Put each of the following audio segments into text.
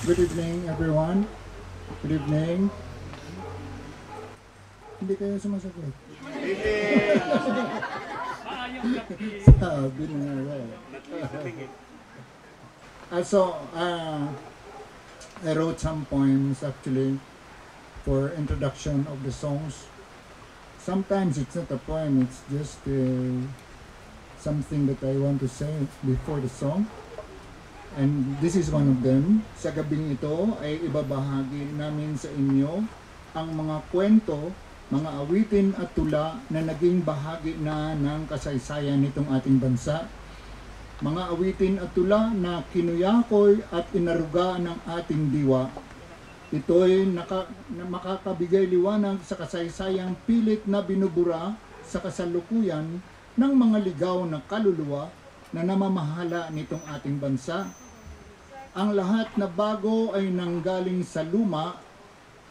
Good evening, everyone. Good evening. Hindi kayo sumasagot. Sabi na nga. I wrote some poems actually for introduction of the songs. Sometimes it's not a poem, it's just something that I want to say before the song. And this is one of them. Sa gabing ito ay ibabahagi namin sa inyo ang mga kwento, mga awitin at tula na naging bahagi na ng kasaysayan nitong ating bansa. Mga awitin at tula na kinuyakoy at inaruga ng ating diwa. Ito'y makakabigay liwanag sa kasaysayang pilit na binubura sa kasalukuyan ng mga ligaw na kaluluwa na namamahala nitong ating bansa. Ang lahat na bago ay nanggaling sa luma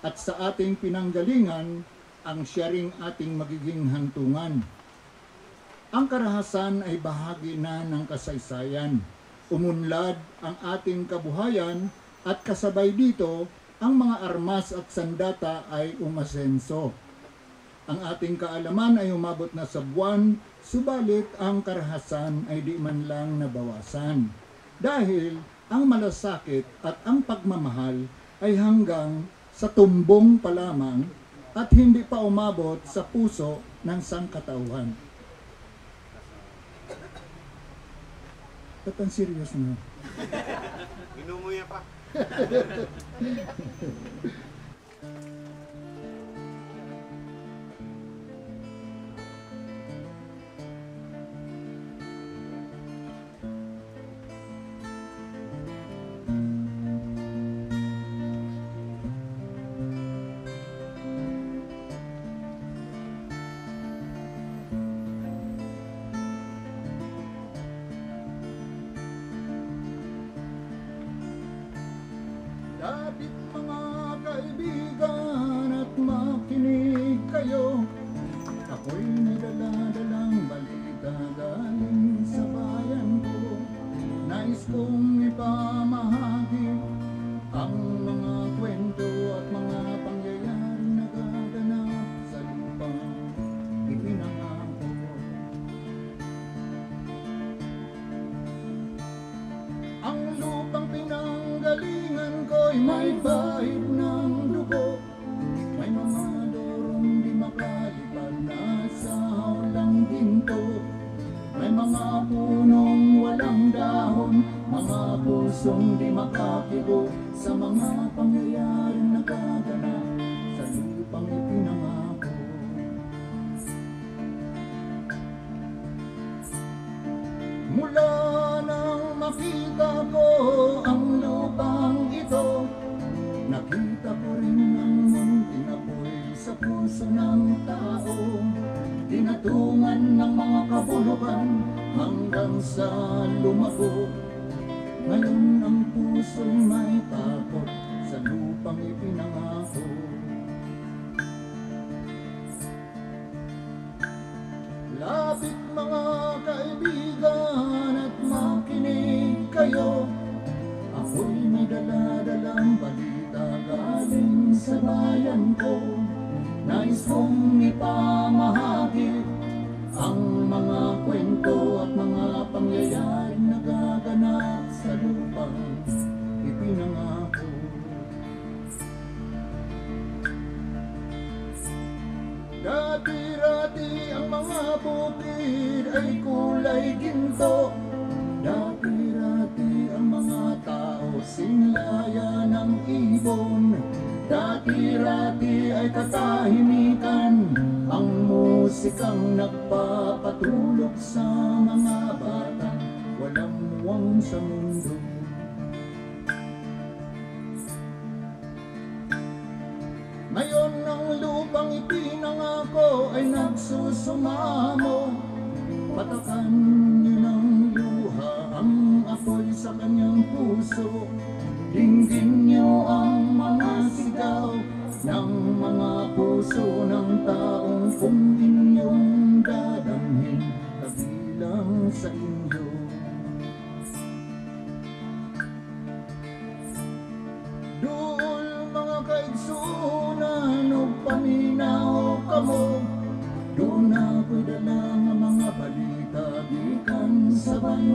at sa ating pinanggalingan ang siya ring ating magiging hantungan. Ang karahasan ay bahagi na ng kasaysayan. Umunlad ang ating kabuhayan at kasabay dito ang mga armas at sandata ay umasenso. Ang ating kaalaman ay umabot na sa buwan, subalit ang karahasan ay di man lang nabawasan. Dahil ang malasakit at ang pagmamahal ay hanggang sa tumbong pa lamang at hindi pa umabot sa puso ng sangkatauhan. Ba't ang serious na? Inumuya pa. Lapit mga kaibigan at makinig kayo. Ako'y may dala-dalang balita galing sa bayan ko. Nais kong ipamahagi ang mga kwento at mga pangyayari na gaganap sa lupang ipinangako. Ang lupang pinanggalingan ko'y may bahid ng dugo. May mga lorong di makalipad na sa hawlang ginto. May mga punong walang dahon, mga pusong di makakibo sa mga pangyayaring nagaganap sa lupang ipinangako. Mula nang makita ko ang lupang ito, nakita ko rin ang munting apoy sa puso ng tao. Tinatungan ng mga kabulukan hanggang sa lumago. Ngayon ang puso'y may takot sa lupang ipinangako. Lapit mga kaibigan at makinig kayo. Ako'y may dala-dalang balita galing sa bayan ko. Nais kong ipamahagi ang mga kwento at mga pangyayaring nagaganap sa lupang ipinangako. Dati-rati ang mga bukid ay kulay ginto. Dati-rati ang mga tao sinlaya ng ibon. Dati-rati ay katahimikan ang musikang nagpapatulog sa mga bata walang muwang sa mundo. Ngayon ang lupang ipinangako ay nagsusumamo. Patakan niyo ng luha ang apoy sa kanyang puso. Dinggin niyo ang mga sigaw ng mga puso ng taong kung inyong dadamhin kabilang sa inyo.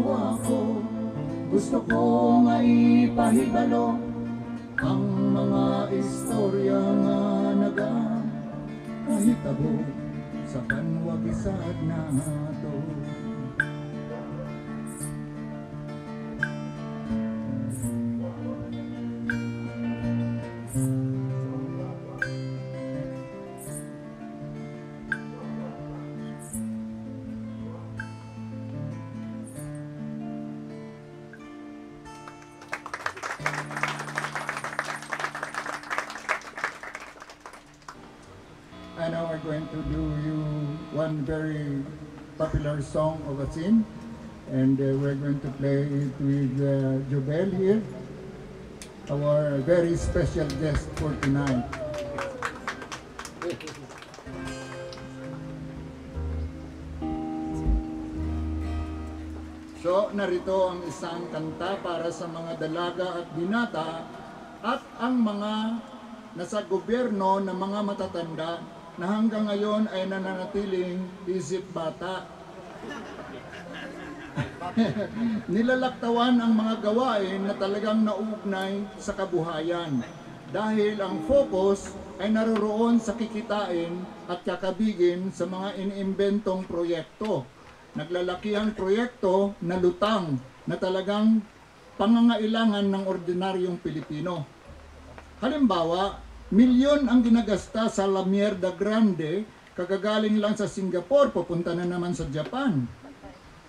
kaluluwa ko. Gusto kong maipahibalo ang mga istorya nga nagahitabo sa panwagisad nato. And now we're going to do you one very popular song of Asin, and we're going to play it with Jobel here, our very special guest for tonight. So, narito ang isang kanta para sa mga dalaga at binata at ang mga nasa gobyerno na mga matatanda na hanggang ngayon ay nananatiling isip bata. Nilalaktawan ang mga gawain na talagang nauugnay sa kabuhayan dahil ang focus ay naroroon sa kikitain at kakabigin sa mga iniimbentong proyekto. Naglalaki ang proyekto na lutang na talagang pangangailangan ng ordinaryong Pilipino. Halimbawa, milyon ang ginagasta sa La Mierda Grande, kagagaling lang sa Singapore, pupunta na naman sa Japan.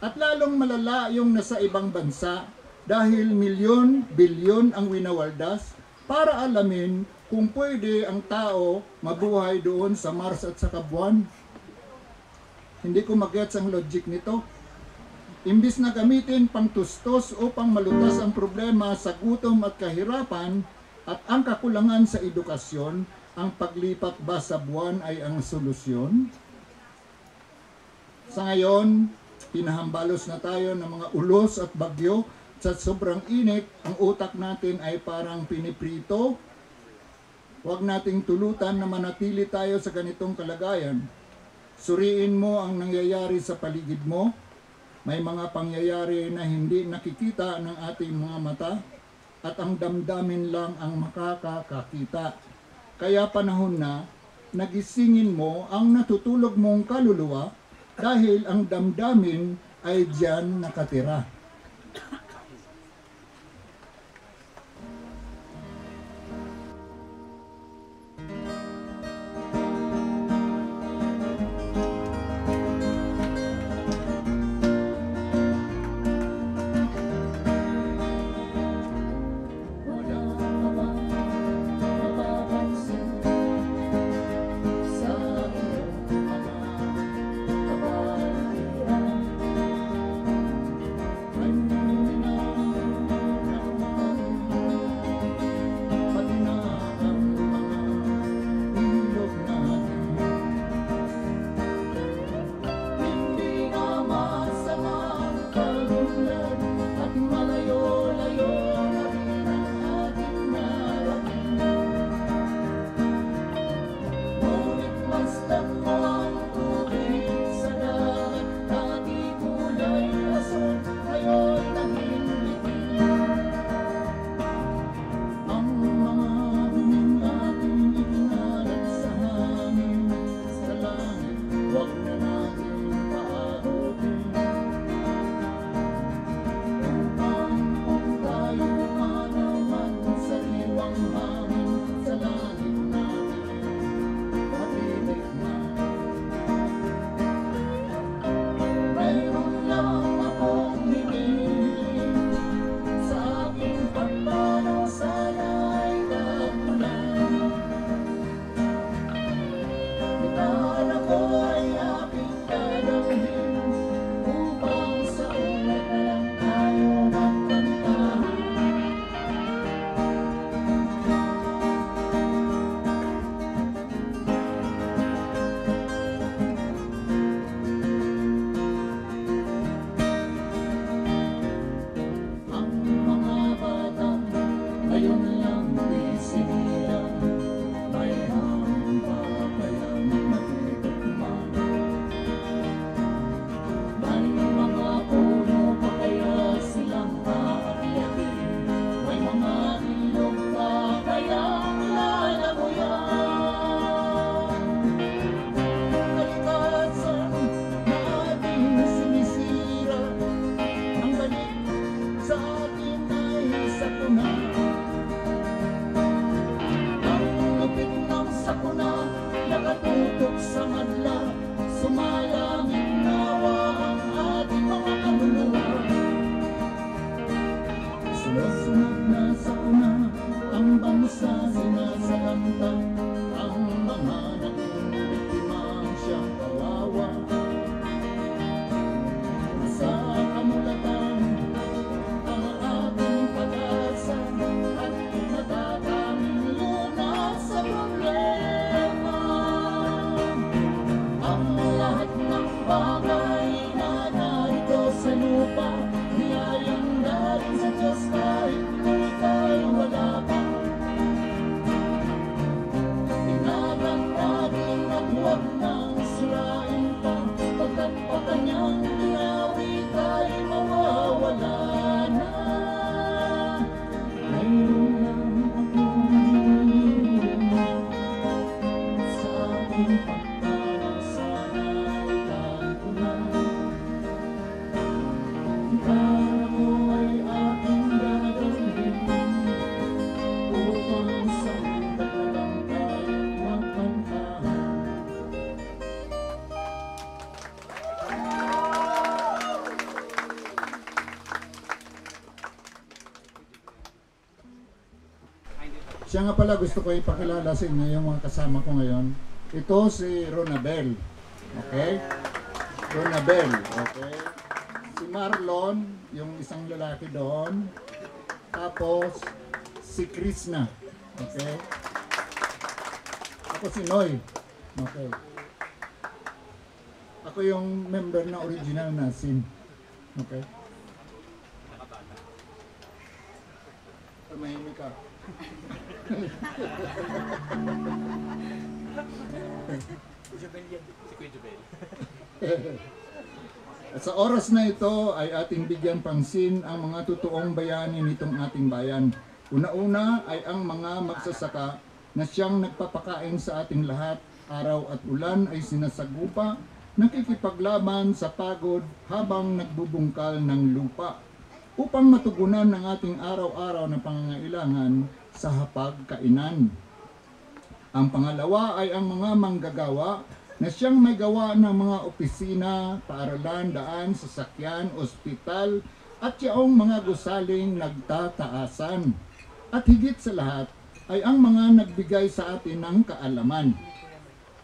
At lalong malala yung nasa ibang bansa dahil milyon, bilyon ang winawaldas para alamin kung pwede ang tao mabuhay doon sa Mars at sa Buwan. Hindi ko magets ang logic nito. Imbis na gamitin pang tustos upang malutas ang problema sa gutom at kahirapan at ang kakulangan sa edukasyon, ang paglipat ba sa buwan ay ang solusyon? Sa ngayon, pinahambalos na tayo ng mga ulos at bagyo. Sa sobrang init, ang utak natin ay parang piniprito. Huwag nating tulutan na manatili tayo sa ganitong kalagayan. Suriin mo ang nangyayari sa paligid mo. May mga pangyayari na hindi nakikita ng ating mga mata at ang damdamin lang ang makakakita. Kaya panahon na nagisingin mo ang natutulog mong kaluluwa dahil ang damdamin ay diyan nakatira. Siya nga pala gusto ko ipakilala sa inyo yung mga kasama ko ngayon. Ito si Ronabel. Okay? Ronabel. Okay? Si Marlon, yung isang lalaki doon. Tapos, si Krishna. Okay? Ako si Noy. Okay. Ako yung member na original na Sin. Okay? Tumahimik ka. Si Kuya Jubel. At sa oras na ito ay ating bigyan pansin ang mga totoong bayani nitong ating bayan. Una-una ay ang mga magsasaka na siyang nagpapakain sa ating lahat. Araw at ulan ay sinasagupa, nakikipaglaban sa pagod habang nagbubungkal ng lupa upang matugunan ang ating araw-araw na pangangailangan sa hapag-kainan. Ang pangalawa ay ang mga manggagawa na siyang may gawa ng mga opisina, paaralan, daan, sasakyan, ospital, at yaong mga gusaling nagtataasan. At higit sa lahat ay ang mga nagbigay sa atin ng kaalaman.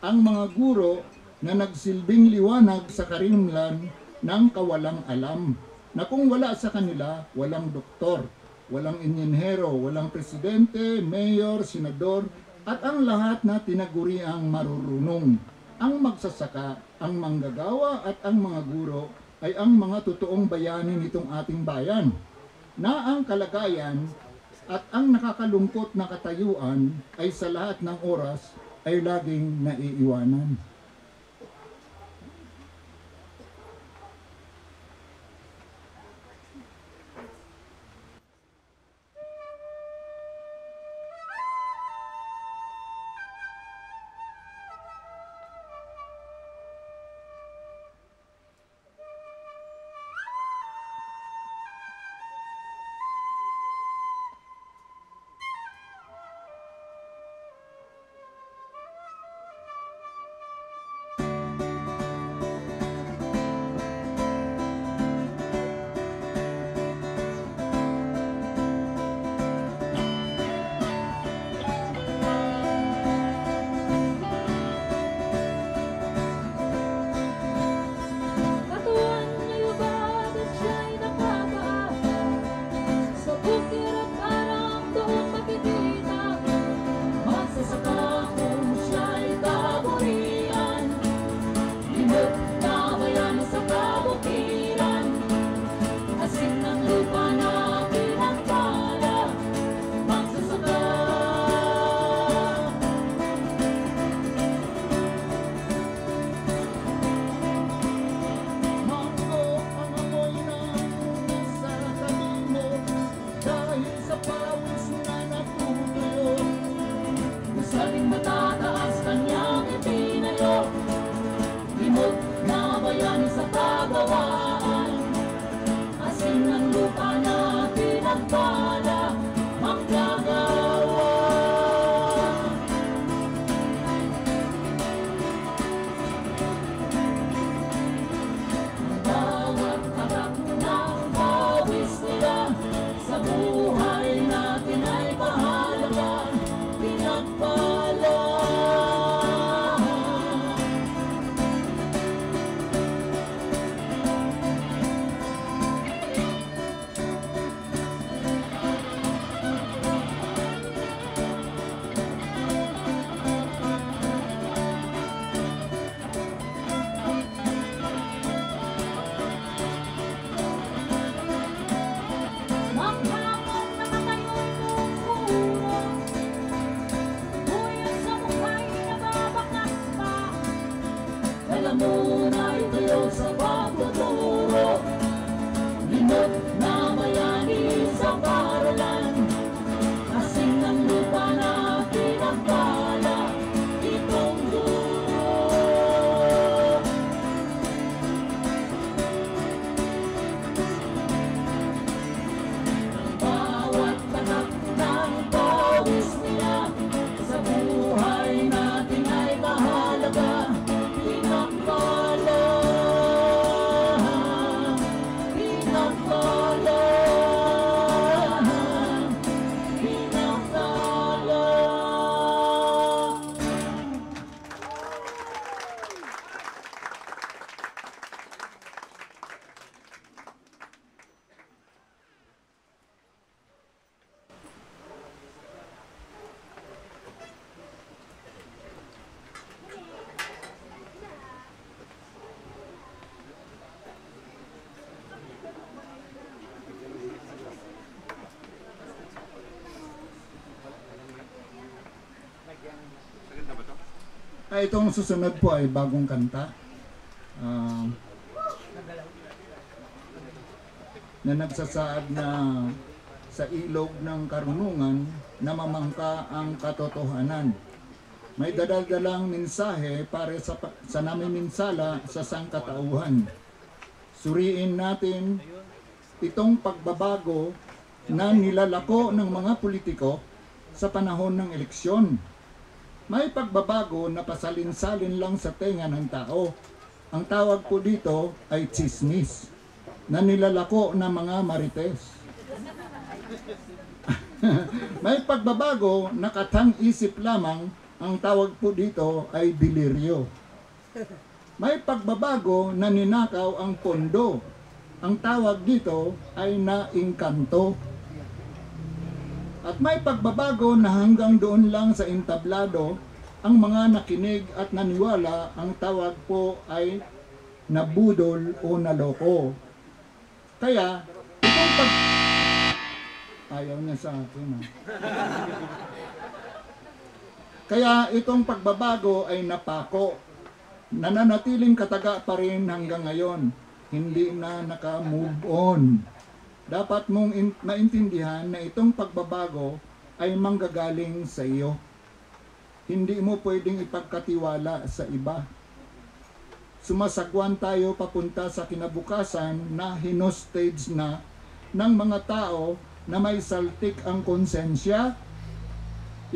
Ang mga guro na nagsilbing liwanag sa karimlan ng kawalang alam, na kung wala sa kanila, walang doktor, walang inyenhero, walang presidente, mayor, senador, at ang lahat na tinaguriang marurunong. Ang magsasaka, ang manggagawa at ang mga guro ay ang mga totoong bayani nitong ating bayan, na ang kalagayan at ang nakakalungkot na katayuan ay sa lahat ng oras ay laging naiiwanan. Saka itong susunod po ay bagong kanta. Na nagsasaad na sa ilog ng karunungan namamangka ang katotohanan. May dadaldalang mensahe para sa namiminsala sa sangkatauhan. Suriin natin itong pagbabago na nilalako ng mga politiko sa panahon ng eleksyon. May pagbabago na pasalin-salin lang sa tenga ng tao. Ang tawag po dito ay chismis, na nilalako ng mga marites. May pagbabago na katang-isip lamang, ang tawag po dito ay deliryo. May pagbabago na ninakaw ang pondo, ang tawag dito ay naingkanto. At may pagbabago na hanggang doon lang sa entablado, ang mga nakinig at naniwala, ang tawag po ay nabudol o naloko. Kaya, itong ayaw niya sa akin. Kaya itong pagbabago ay napako. Nananatiling kataga pa rin hanggang ngayon. Hindi na naka-move on. Dapat mong maintindihan na itong pagbabago ay manggagaling sa iyo. Hindi mo pwedeng ipagkatiwala sa iba. Sumasagwan tayo papunta sa kinabukasan na hinostage na ng mga tao na may saltik ang konsensya.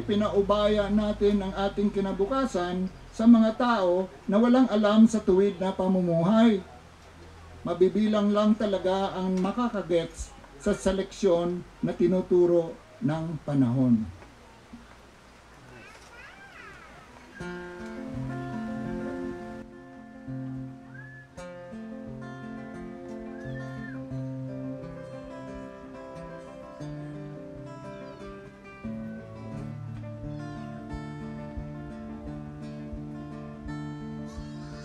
Ipinaubaya natin ang ating kinabukasan sa mga tao na walang alam sa tuwid na pamumuhay. Mabibilang lang talaga ang makakagets sa seleksyon na tinuturo ng panahon.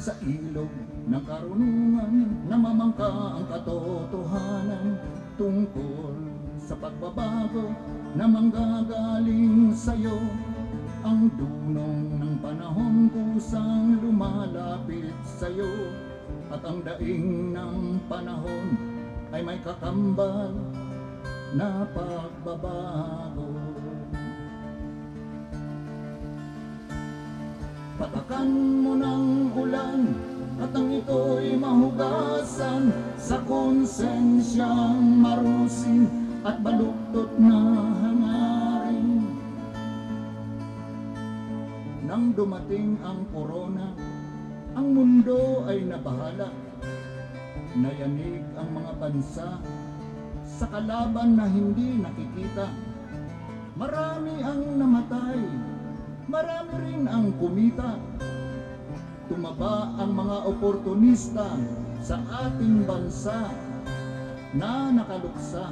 Sa ilog ng karunungan, namamangka ang katotohanan tungkol sa pagbabago na manggagaling sa'yo. Ang dunong ng panahon kusang lumalapit sa'yo, at ang daing ng panahon ay may kakambal na pagbabago. Patakan mo ng ulan at ang ito'y mahugasan sa konsensyang marusin at baluktot na hangarin. Nang dumating ang korona, ang mundo ay nabahala. Nayanig ang mga bansa sa kalaban na hindi nakikita. Marami ang namatay, marami rin ang kumita. Tumaba ang mga oportunista sa ating bansa na nakaluksa.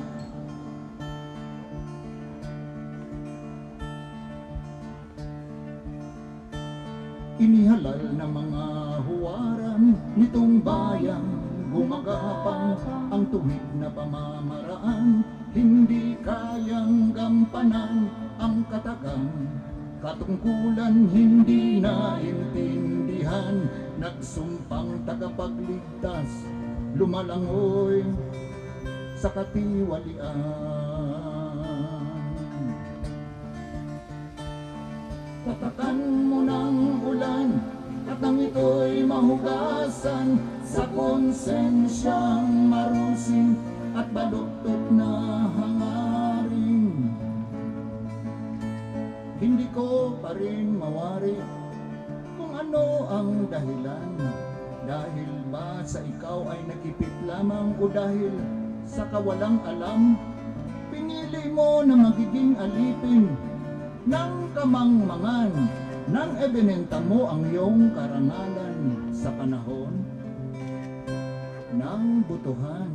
Inihalal ng mga huwaran nitong bayang gumagapang ang tuwid na pamamaraan. Hindi kayang gampanan ang katagang katungkulan, hindi naintindihan. Nagsumpang tagapagligtas, lumalangoy sa katiwalian. Patakan mo ng ulan at ang ito'y mahugasan sa konsensyang marusin at baluktot na hangarin. Hindi ko pa rin mawari kung ano ang dahilan. Dahil ba sa ikaw ay nakipit lamang o dahil sa kawalang alam? Pinili mo na magiging alipin ng kamangmangan nang ebinenta mo ang iyong karangalan sa panahon ng butuhan.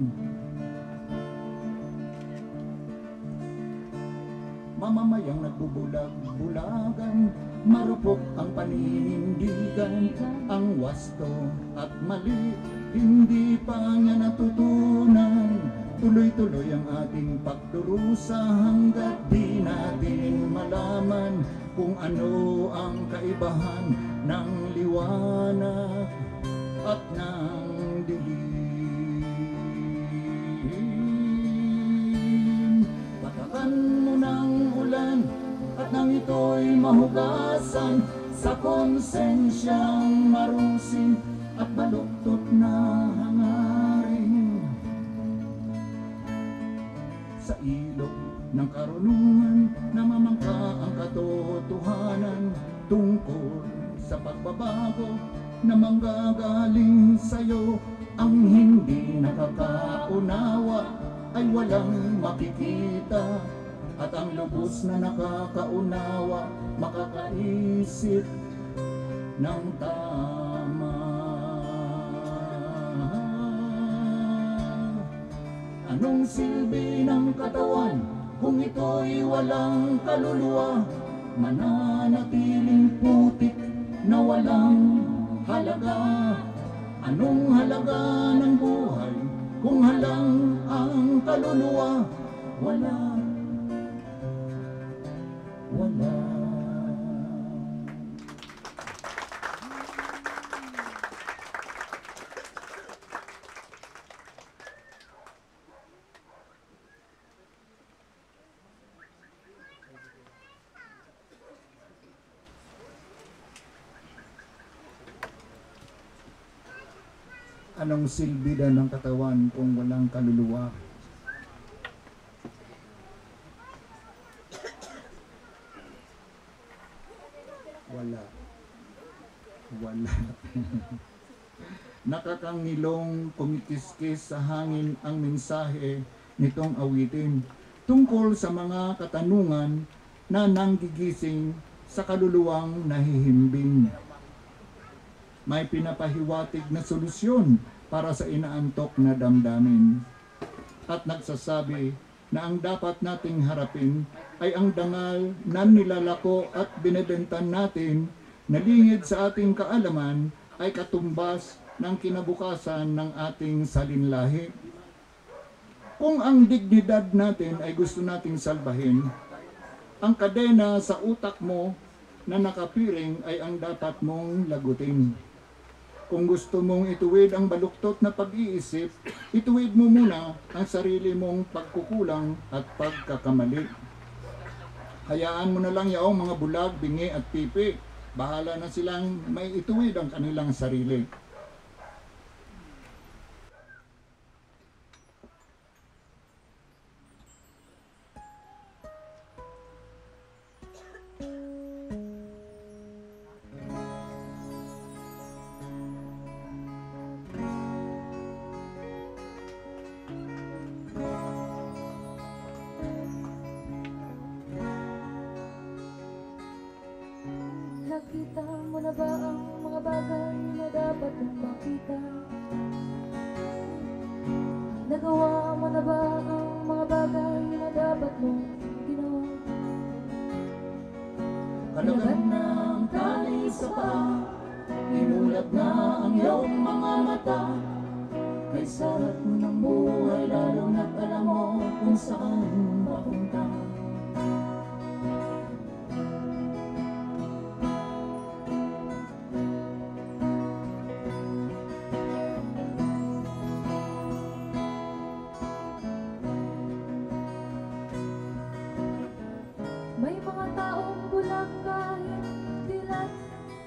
Mamamayang nagbubulag-bulagan, marupok ang paninindigan, ang wasto at mali, hindi pa niya natutunan. Tuloy-tuloy ang ating pagdurusa hanggat di natin malaman kung ano ang kaibahan ng liwanag at ng dilim. Patakan mo ng ulan at nang ito'y mahugasan sa konsensyang marusin at baluktot na hangarin. Sa ilog ng karunungan namamangka ang katotohanan tungkol sa pagbabago na manggagaling sa'yo. Ang hindi nakakaunawa ay walang makikita, at ang lubos na nakakaunawa makakaisip ng tama. Anong silbi ng katawan kung ito'y walang kaluluwa? Mananatiling putik na walang halaga. Anong halaga ng buhay kung halang ang kaluluwa? Wala. Anong silbi daw ng katawan kung walang kaluluwa? Wala. Nakakangilong kumikiskis sa hangin ang mensahe nitong awitin tungkol sa mga katanungan na nanggigising sa kaluluwang nahihimbing. May pinapahiwatig na solusyon para sa inaantok na damdamin, at nagsasabi na ang dapat nating harapin ay ang dangal na nilalako at binebentan natin na lingid sa ating kaalaman ay katumbas ng kinabukasan ng ating salinlahi. Kung ang dignidad natin ay gusto nating salbahin, ang kadena sa utak mo na nakapiring ay ang dapat mong lagutin. Kung gusto mong ituwid ang baluktot na pag-iisip, ituwid mo muna ang sarili mong pagkukulang at pagkakamali. Hayaan mo na lang yaong mga bulag, bingi at pipi. Bahala na silang may ituwid ang kanilang sarili. Nakita mo na ba ang mga bagay na dapat mong makita? Nagawa mo na ba ang mga bagay na dapat mong ginawa? Kalagan na ang tali sa paa, inulat na ang iyong mga mata. Kay sarap ng buhay, lalo na't alam mo kung saan papunta. May mga taong bulag kahit dilat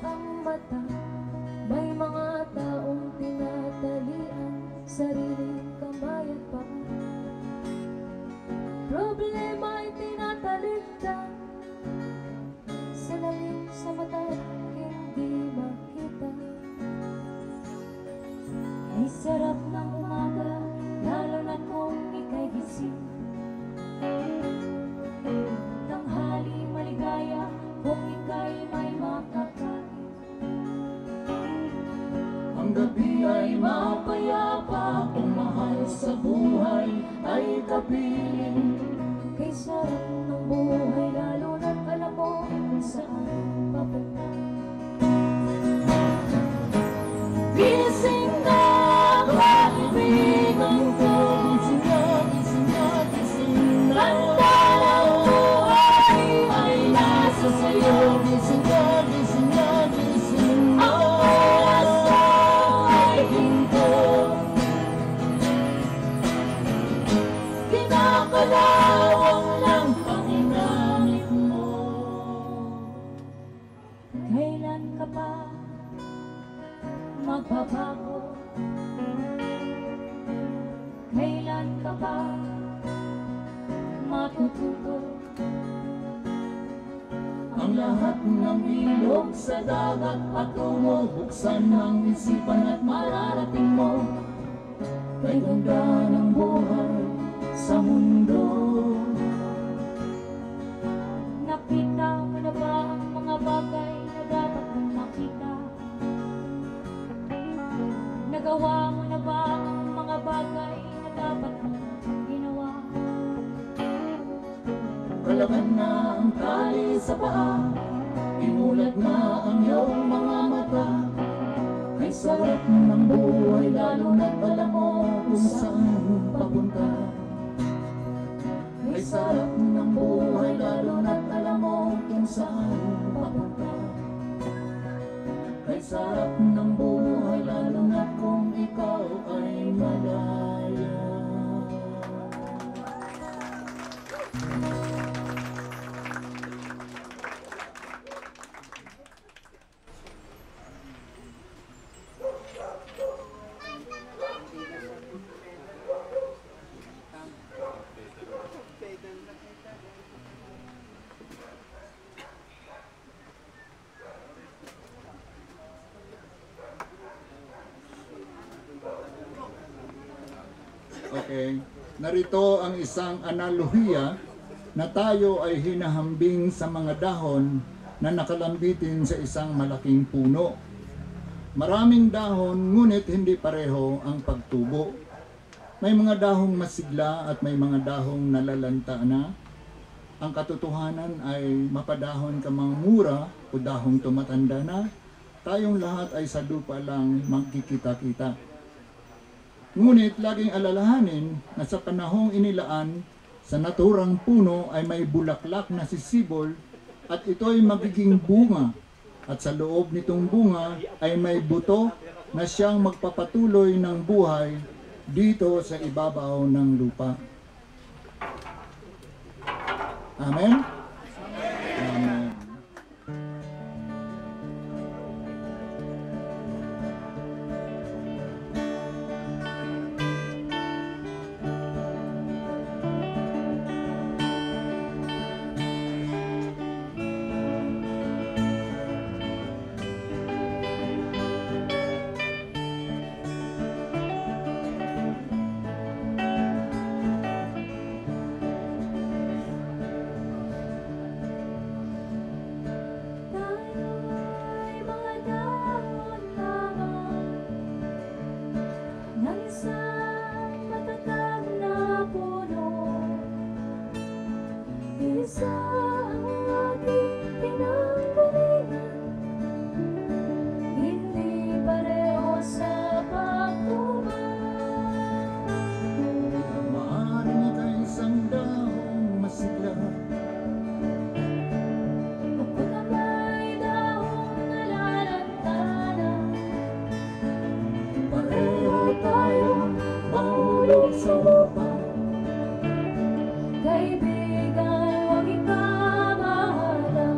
ang mata. May mga taong tinatalian sariling kamay at paa. Problema ay tinatalikdan sa lalim sa mata at hindi makita. Ay sarap ng umaga, lalo na kung ika'y gising. Tanghali maligaya kung ika'y may makakain. Ang gabi ay mapayapa kung mahal sa buhay ay kapiling. Kay sarap ng buhay, lalo na't alam mo kung saan papunta. Gising na ako. kalawang lang panginanip mo. Kailan ka pa magbabago? Kailan ka pa matututo? Ang lahat ng ilog sa dagat patungo, buksan ang isipan at mararating mo. Kay ganda ng buhay sa mundo. Nakita mo na ba ang mga bagay na dapat mong makita? Nagawa mo na ba ang mga bagay na dapat mong ginawa? Kalaban na ang tali sa paa, imulat na ang iyong mga mata. Ay sarap ng buhay lalo na't alam mo kung saan papunta. Ay sarap ng buhay lalo na't alam mo kung saan papunta. Ay sarap ng buhay lalo na't kung ikaw ay malaya. Okay, narito ang isang analohiya na tayo ay hinahambing sa mga dahon na nakalambitin sa isang malaking puno. Maraming dahon ngunit hindi pareho ang pagtubo. May mga dahong masigla at may mga dahong nalalanta na. Ang katotohanan ay mapadahon ka mang mura o dahong tumatanda na, tayong lahat ay sa lupa lang magkikita-kita. Ngunit laging alalahanin na sa panahong inilaan sa naturang puno ay may bulaklak na sisibol at ito'y magiging bunga. At sa loob nitong bunga ay may buto na siyang magpapatuloy ng buhay dito sa ibabaw ng lupa. Amen? Amen. Tayo'y mga dahon lamang ng isang matatag na puno. Isa ang ating pinanggalingan, hindi pareho sa pagtubag. Maaaring ika'y isang dahong masigla, Ako na may dahong nalalantana, pareho tayong mahulog sa lupa. kaibigan, huwag ikabahala.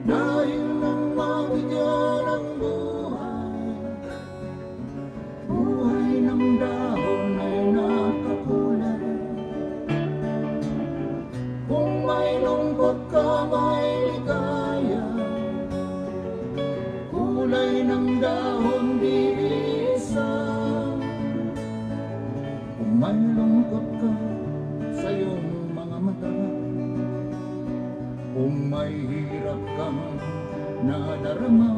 Dahil nang mabigyan ng buhay, buhay ng dahon ay nakakulay. Kung may lungkot ka, may ligaya, kulay ng dahon di isa. Kung may lungkot ka sa iyong mga mata, kung may hirap kang nadarama,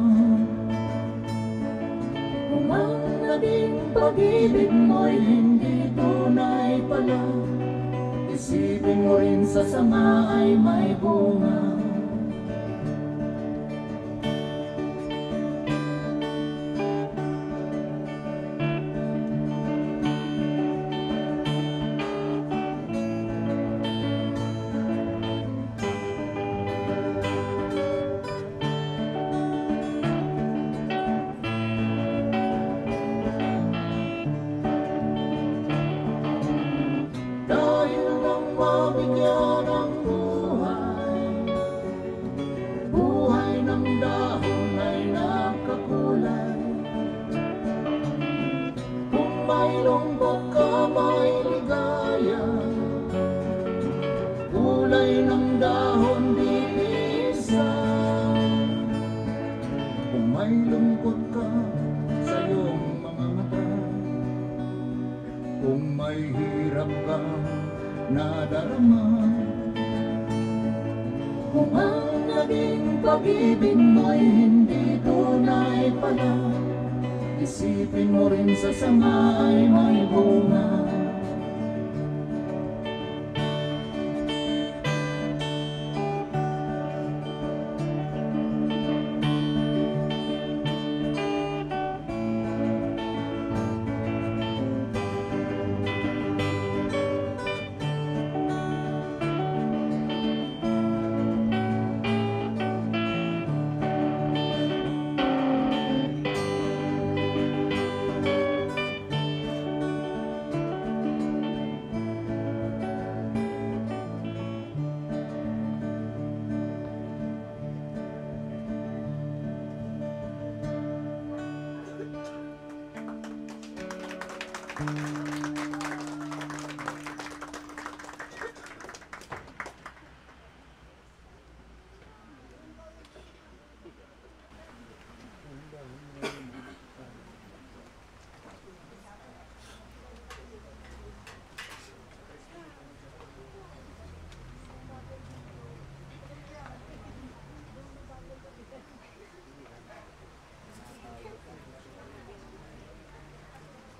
kung ang naging pag-ibig mo'y hindi tunay pala, isipin mo rin sa sanga ay may bunga. may lungkot ka, may ligaya. Kulay ng dahon di isa. Kung may lungkot ka sa iyong mga mata, kung may hirap kang nadarama, kung ang naging pag-ibig mo'y hindi tunay pala, isipin mo rin sa sanga ay may bunga.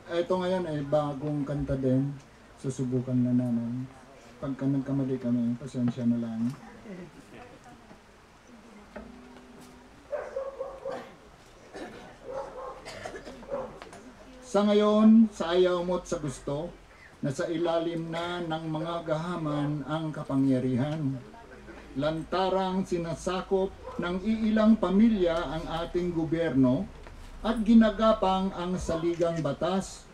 Ito ngayon ay bagong kanta din. Susubukan na namin. Pagka nagkamali kami, pasensya na lang. Sa ngayon, sa ayaw mo't sa gusto, nasa ilalim na ng mga gahaman ang kapangyarihan. Lantarang sinasakop ng iilang pamilya ang ating gobyerno at ginagapang ang saligang batas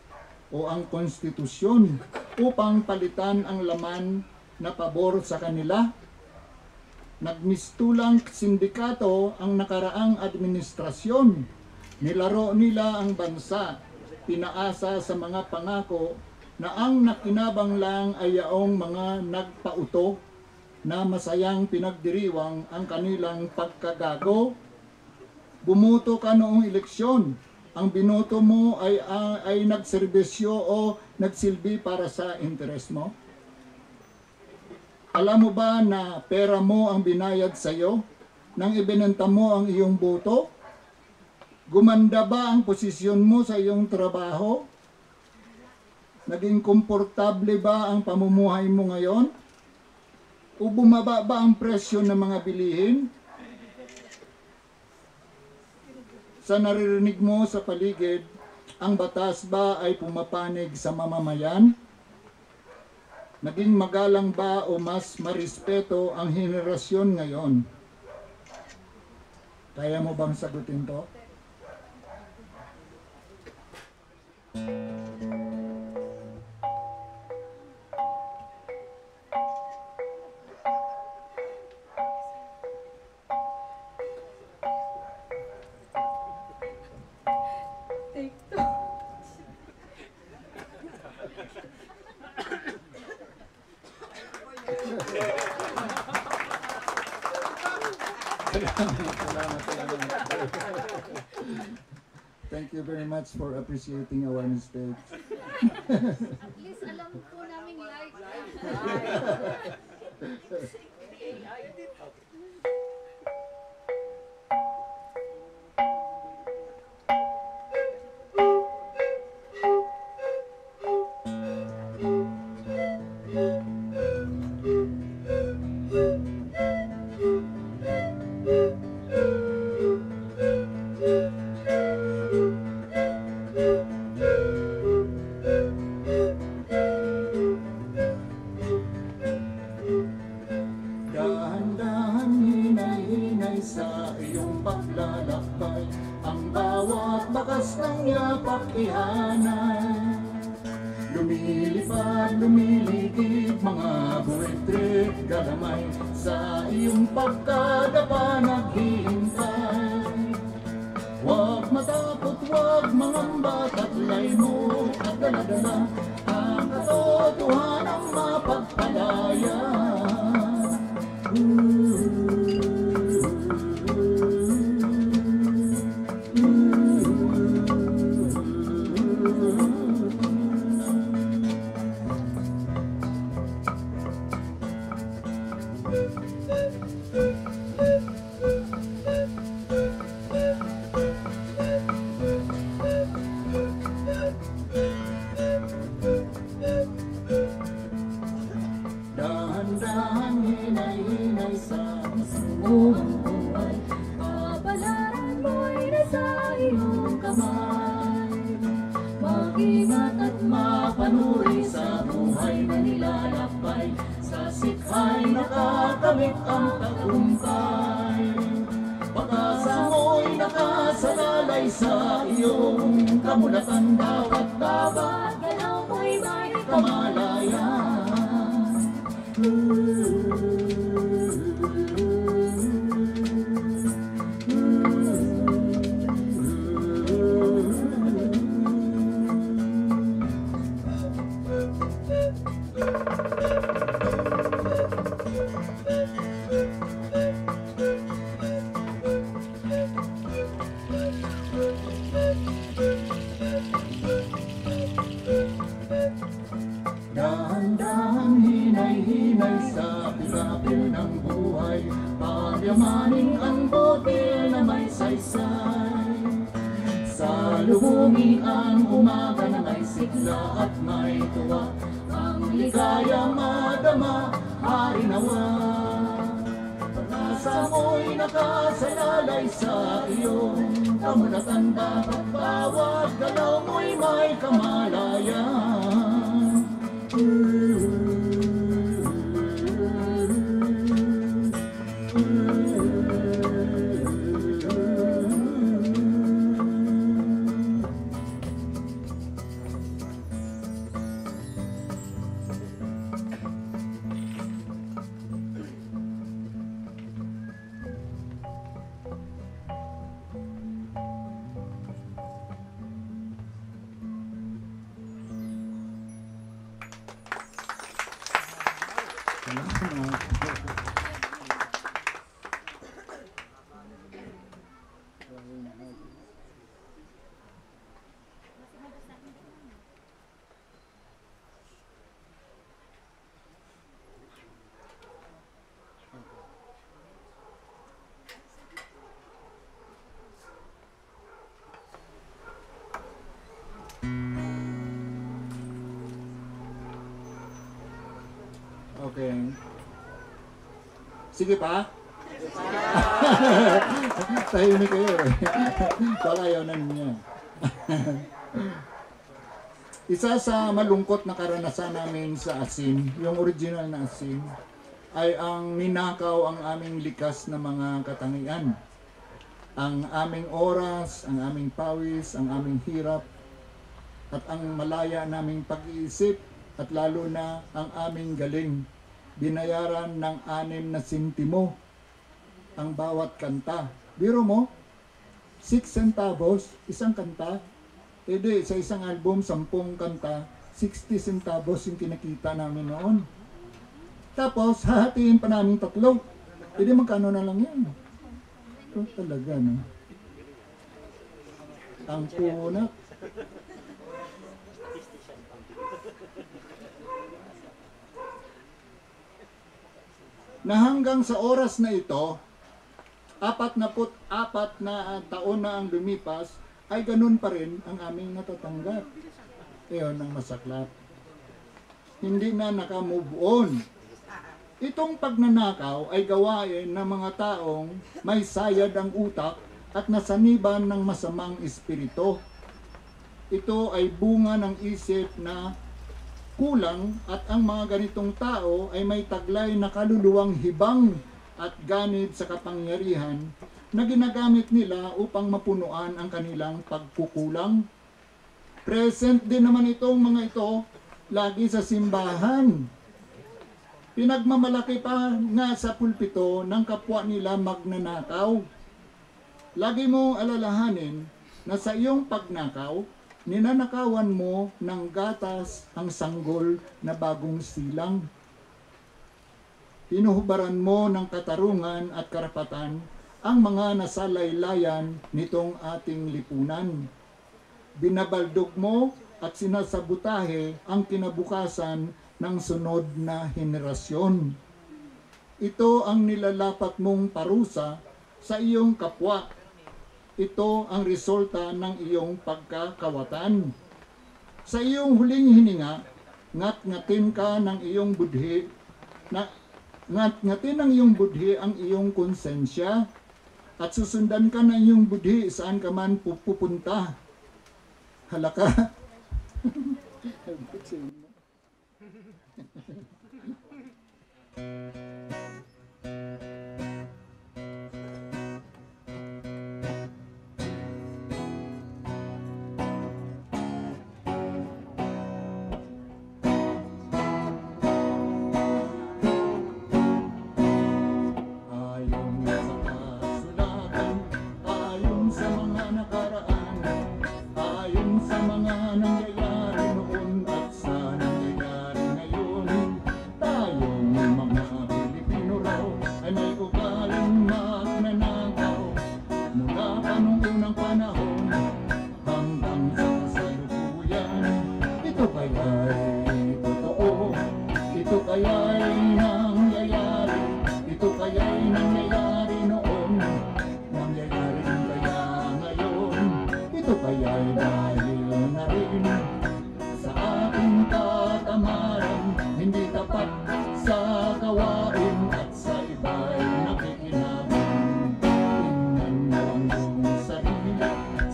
o ang konstitusyon upang palitan ang laman na pabor sa kanila. Nagmistulang sindikato ang nakaraang administrasyon. Nilaro nila ang bansa, pinaasa sa mga pangako na ang nakinabang lang ay yaong mga nagpauto na masayang pinagdiriwang ang kanilang pagkagago. Bumuto ka noong eleksyon. Ang binoto mo ay nagserbisyo o nagsilbi para sa interes mo? Alam mo ba na pera mo ang binayad sa iyo nang ibinenta mo ang iyong boto? Gumanda ba ang posisyon mo sa iyong trabaho? Naging komportable ba ang pamumuhay mo ngayon? O bumaba ba ang presyo ng mga bilihin? Sa naririnig mo sa paligid, ang batas ba ay pumapanig sa mamamayan? Naging magalang ba o mas marespeto ang henerasyon ngayon? Kaya mo bang sagutin to? Thank you very much for appreciating our mistakes. At least alam po namin live. Dahan-dahan, hinay-hinay sa iyong paglalakbay, ang bawat bakas ng yapak ihanay. Lumilipad, lumiligid, mga buwetrik, galamay, sa iyong pagkadapa naghihintay. Huwag matakot, huwag mangamba, taglay mo at dala-dala ang katotohanang mapagpalaya. Dahan-dahan, hinay-hinay sa Buong buhay, kapalaran mo'y nasa iyong kamay. Mag-ingat at mapanuri sa buhay na nilalakbay, sa sikhay nakakamit ang tagumpay. Pag-asa mo'y nakasalalay sa iyong kamulatan, bawat bawat galaw mo'y may kamalayan. Dahan-dahan, hinay-hinay sa pilapil ng buhay, pagyamanin ang bote na may saysay. Sa lubungin ang umaga na may sigla at may tuwa, ang ligaya madama, harinawa. Pag-asa mo'y nakasalalay sa iyong kamulatan, bawat galaw mo'y may kamalayan. Okay. Sige pa. Tahimik kayo eh. Baka ayaw na niya. Isa sa malungkot na karanasan namin sa asin, yung original na asin, ay ang ninakaw ang aming likas na mga katangian. Ang aming oras, ang aming pawis, ang aming hirap, at ang malaya naming pag-iisip, at lalo na ang aming galing. Binayaran ng 6 na sentimo ang bawat kanta. Biro mo, 6 centavos, isang kanta. E di, sa isang album, 10 kanta, 60 centavos yung kinakita namin noon. Tapos, hahatiin pa namin 3. E di, magkano na lang yan? Ito talaga, no? Ang kunat. Na hanggang sa oras na ito, 44 na taon na ang lumipas, ay ganun pa rin ang aming natatanggap. Iyon ang masaklap. Hindi na nakamove on. Itong pagnanakaw ay gawain ng mga taong may sayad ang utak at nasaniban ng masamang espiritu. Ito ay bunga ng isip na kulang at ang mga ganitong tao ay may taglay na kaluluwang hibang at ganid sa kapangyarihan na ginagamit nila upang mapunuan ang kanilang pagkukulang. Present din naman itong mga ito lagi sa simbahan. Pinagmamalaki pa nga sa pulpito ng kapwa nila magnanakaw. Lagi mong alalahanin na sa iyong pagnakaw Ninanakawan mo ng gatas ang sanggol na bagong silang. Hinuhubaran mo ng katarungan at karapatan ang mga nasalaylayan nitong ating lipunan. Binabaldog mo at sinasabutahe ang kinabukasan ng sunod na henerasyon. Ito ang nilalapat mong parusa sa iyong kapwa. Ito ang resulta ng iyong pagkakawatan. Sa iyong huling hininga, ngat-ngatin ka ng iyong budhi, ngat-ngatin ng iyong budhi ang iyong konsensya, at susundan ka ng iyong budhi saan ka man pupunta. Halaka.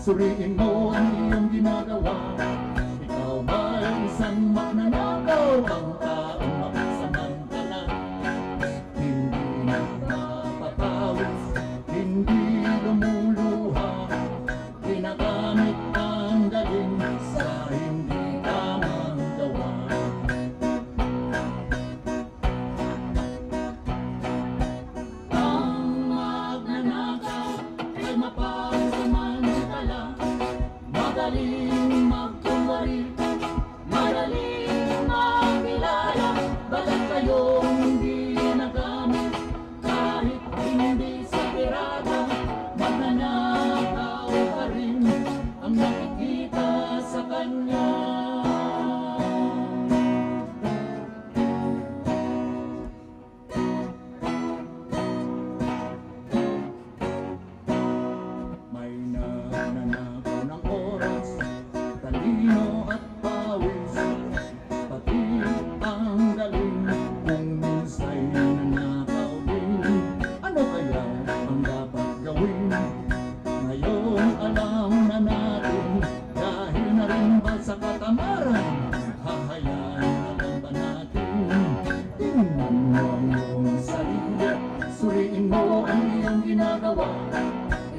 Suriin mo ang iyong ginagawa. Ikaw ba'y isang magnanakaw? Ang taong makasamantala, hindi napapawis, hindi lumuluha, ginagamit ang galing sa hindi tamang gawa. Ang magnanakaw ay mapasamantala, madaling magkunwari, madaling makilala, bakit kayong hindi nagamit kahit hindi sa pirata, magnanakaw pa rin ang nakikita sa kanya. May nagnanakaw ng oras, talino at pawis, pati ang galing kung minsa'y nanakaw din. Ano kaya ang dapat gawin? Ngayon alam na natin, dahil na rin ba sa katamaran, hahayaan na lang ba natin? Tingnan mo ang iyong sarili, suriin mo ang iyong ginagawa.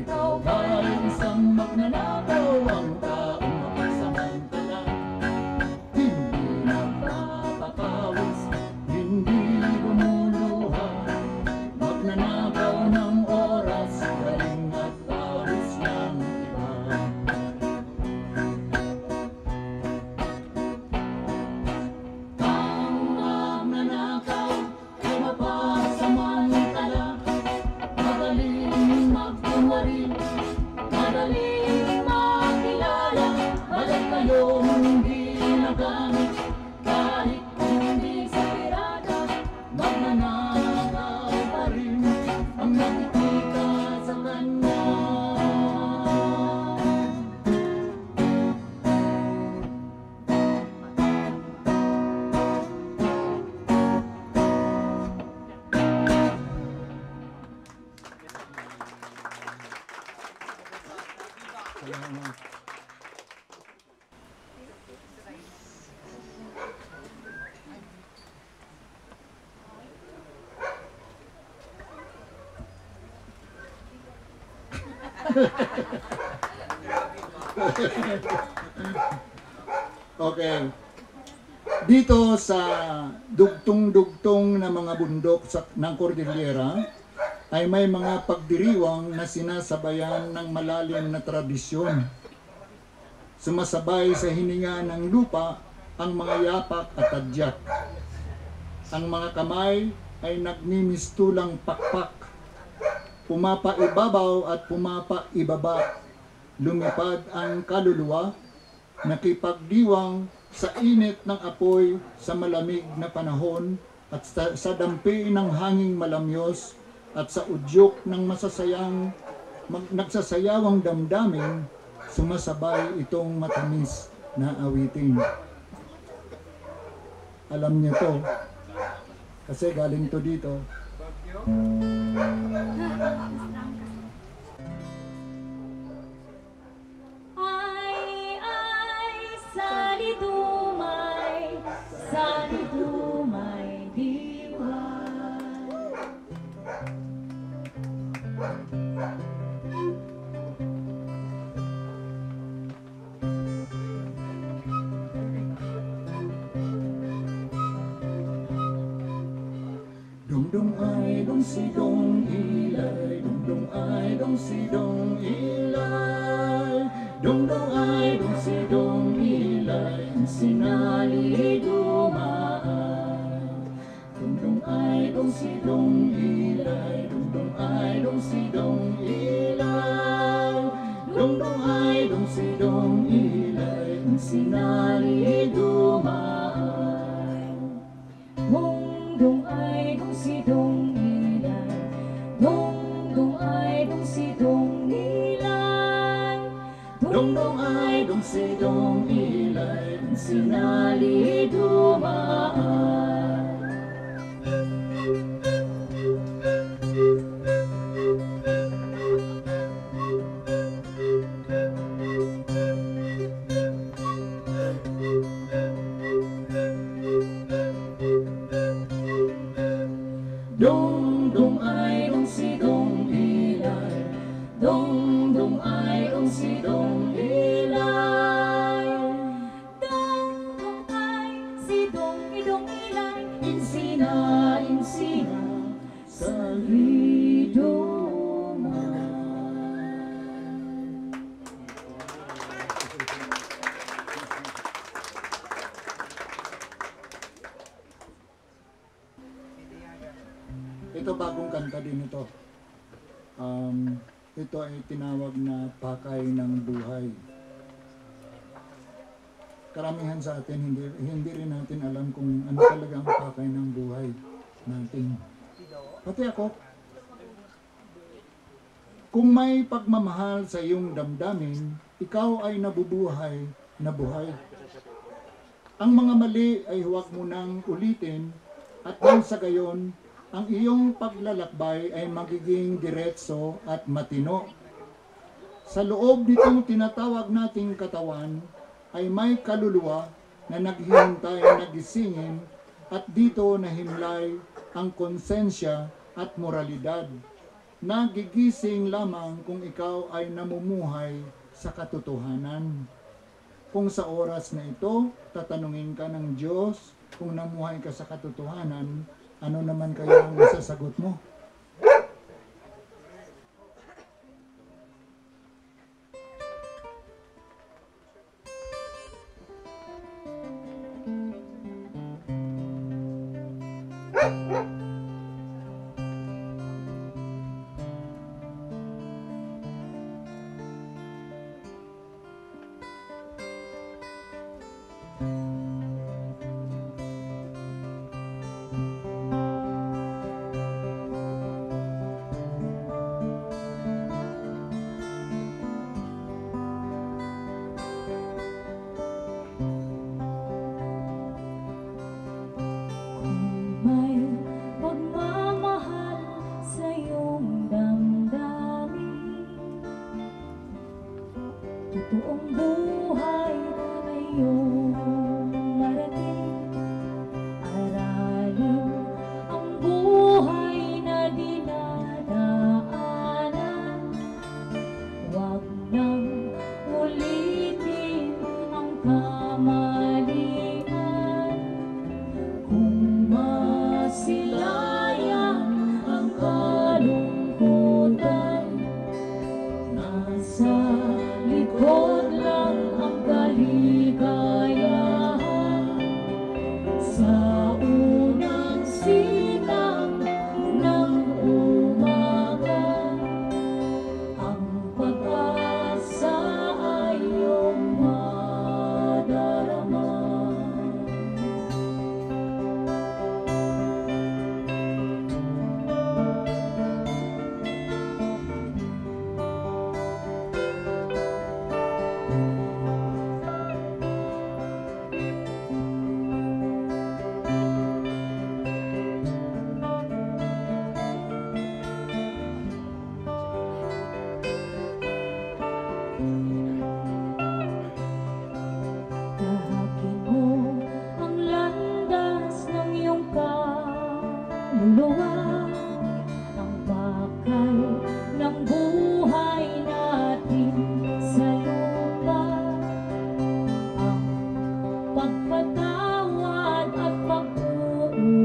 Ikaw ba'y isang magnanakaw? Ang taong makasamantala, hindi napapawis, hindi lumuluha, magnanakaw ng oras, galing at pawis ng iba. Ang magnanakaw ay mapasamantala, madaling magkunwari, madaling makilala, bakit kayong hindi nagamit kahit hindi sa pirata, magnanakaw pa rin ang nakikita sa kanya. Salamat. Okay. Dito sa dugtong-dugtong na mga bundok ng Cordillera ay may mga pagdiriwang na sinasabayan ng malalim na tradisyon. Sumasabay sa hininga ng lupa ang mga yapak at tadyak. Ang mga kamay ay nagmimistulang pakpak. Pumapaibabaw at pumapaibaba. Lumipad ang kaluluwa, nakipagdiwang sa init ng apoy sa malamig na panahon at sa dampi ng hanging malamyos at sa udyok ng nagsasayawang damdamin, sumasabay itong matamis na awitin. Alam niyo to, kasi galing to dito. Sali dumay diwa. Dong ay dong si dong ilay, dong ay dong si dong ilay, dong ay dong si dong ilay, sinali dumaan. Dong ay dong si dong ilay, dong ay dong si dong ilay, dong ay dong si dong ilay, sinali dumaan. Dong ay dong si dong ilay, dong ay dong si dong ilay, Dong ay dong si dong ilay, sinali dumaan. Dong ay dong si dong ilay, dong ay dong si dong ilay. dong ay si dong ilay, Insina sa lidoman. Ito bagong kanta din ito. Ito ay tinawag na pakay ng buhay. Karamihan sa atin hindi rin natin alam kung ano talaga ang pakay ng buhay natin. Pati ako. Kung may pagmamahal sa iyong damdamin, ikaw ay nabubuhay na buhay. Ang mga mali ay huwag mo nang ulitin at nang sa gayon, ang iyong paglalakbay ay magiging diretso at matino. Sa loob nitong tinatawag nating katawan ay may kaluluwa na naghihintay, nagisingin at dito nahimlay ang konsensya at moralidad. Nagigising lamang kung ikaw ay namumuhay sa katotohanan. Kung sa oras na ito, tatanungin ka ng Diyos kung namuhay ka sa katotohanan, ano naman kaya ang masasagot mo? may Sa unang silang ng umaga, ang pag-asa ay iyong madarama. Tahakin mo ang landas ng iyong kaluluwa, ang bakal ng buhay natin sa lupa, ang pagpatawad at pag-uunawa,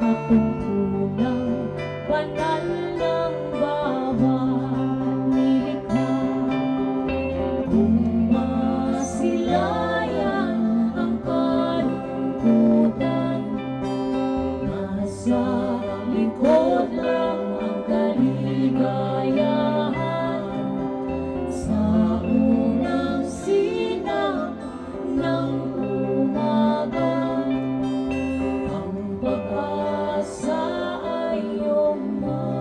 katungkulang banal ng bawat nilikha. Kung masilayan ang kalungkutan, nasa likod lang ang kaligayahan. Sa unang sinag ng umaga, ang pag-asa ay iyong madarama.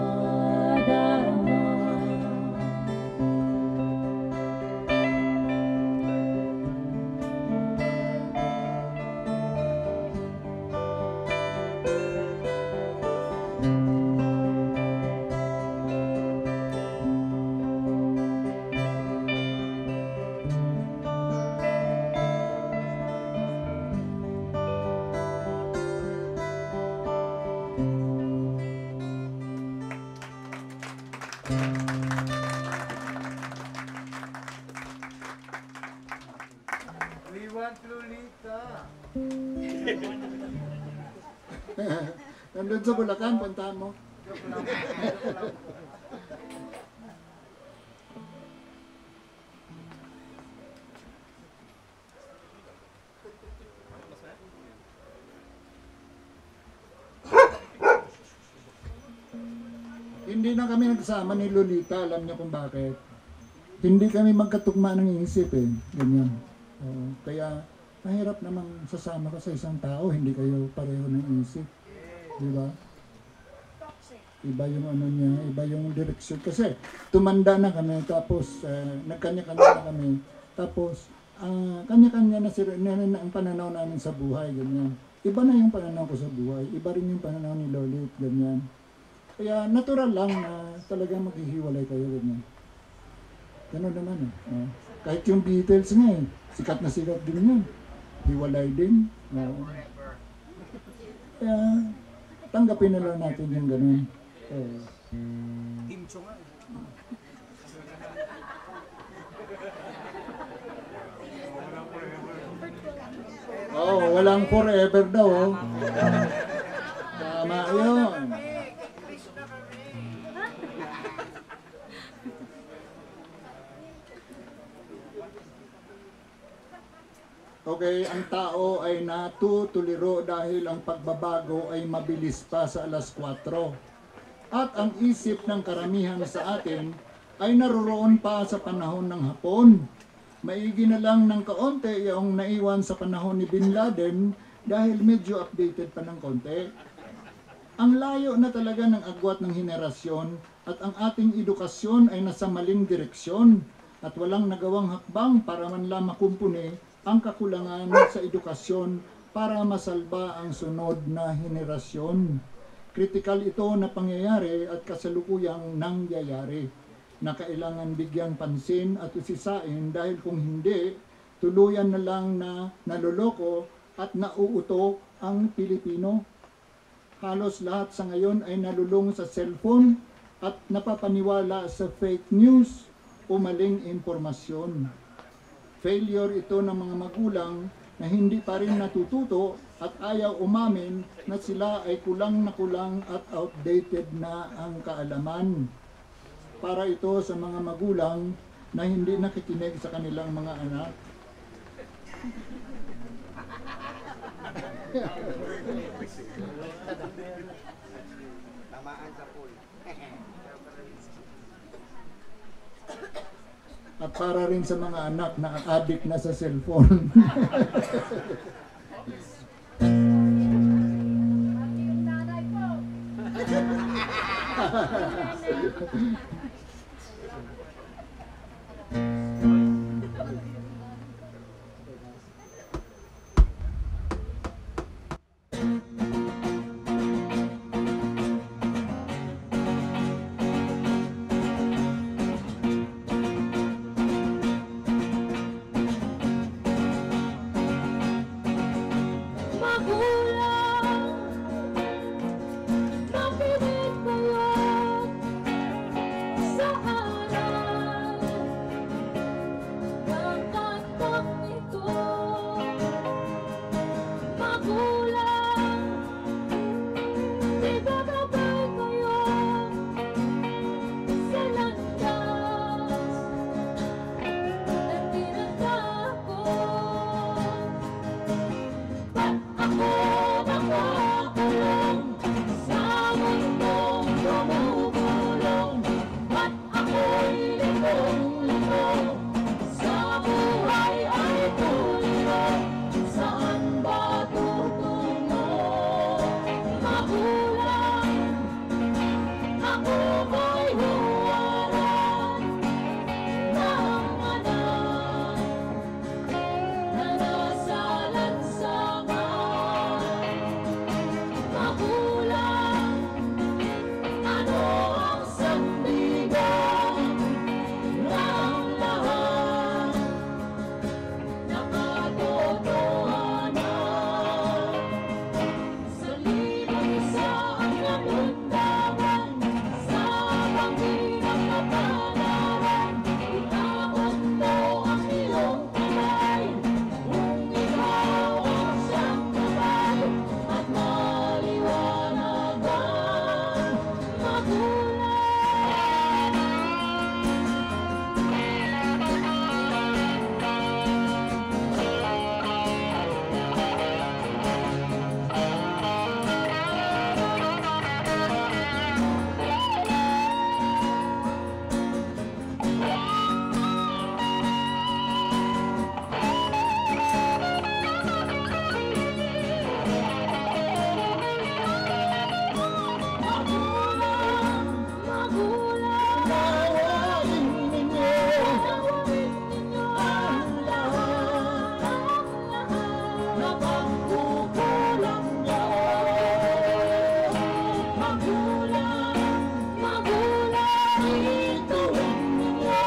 We want Lolita. Nandun sa Bulacan, puntahan mo. Hindi na kami nagsama ni Lolita, alam niyo kung bakit. Hindi kami magkatugma ng isip eh, ganyan. Oo, kaya mahirap namang sasama ka sa isang tao, hindi kayo pareho ng isip. Di ba? Iba yung ano niya, iba yung direksyon. Kasi tumanda na kami, tapos nagkanya-kanya na kami. Tapos kanya-kanya na ang pananaw namin sa buhay, ganyan. Iba na yung pananaw ko sa buhay, iba rin yung pananaw ni Lolit, ganyan. Kaya natural lang na talagang maghihiwalay kayo, ganyan. Ganun naman eh. Kahit yung Beatles nga eh, sikat na sikat din yun. Hiwalay din. Kaya tanggapin na lang natin yung ganun. Team Chunga. Walang forever daw. Oh. Tama yun. Okay, ang tao ay natutuliro dahil ang pagbabago ay mabilis pa sa alas 4. At ang isip ng karamihan sa atin ay naroroon pa sa panahon ng hapon. Maigi na lang ng kaunti yung naiwan sa panahon ni Bin Laden dahil medyo updated pa ng konti. Ang layo na talaga ng agwat ng henerasyon at ang ating edukasyon ay nasa maling direksyon at walang nagawang hakbang para man lang makumpuni ang kakulangan sa edukasyon para masalba ang sunod na henerasyon. Kritikal ito na pangyayari at kasalukuyang nangyayari na kailangan bigyang pansin at usisain dahil kung hindi, tuluyan na lang na naloloko at nauuto ang Pilipino. Halos lahat sa ngayon ay nalulung sa cellphone at napapaniwala sa fake news o maling impormasyon. Failure ito ng mga magulang na hindi pa rin natututo at ayaw umamin na sila ay kulang na kulang at outdated na ang kaalaman. Para ito sa mga magulang na hindi nakikinig sa kanilang mga anak. Tamaan sa pool. At para rin sa mga anak na addict na sa cellphone. Yung nanay po. Magulang, makinig kayo sa aral ng kantang ito. Magulang, ibababay kayo sa landas na tinatapos. Ba't ako nakakulong sa mundong gumugulong? Ba't ako'y libong-libong sa buhay ay tulo? Saan ba tutungo? Magulang, ako ko'y huwaran ng anak na nasa lansangan. Magulang, ano ang sandigan ng lahat na katotohanan? Sa limang-isaang namundaman, sa panginang kapalaran, itakot mo ang iyong kamay kung ikaw ang siyang gabay at maliwanagan. Magulang, magulang, nawain ninyo ang lahat na pagkukulang nyo. Magulang, magulang, ituwin ninyo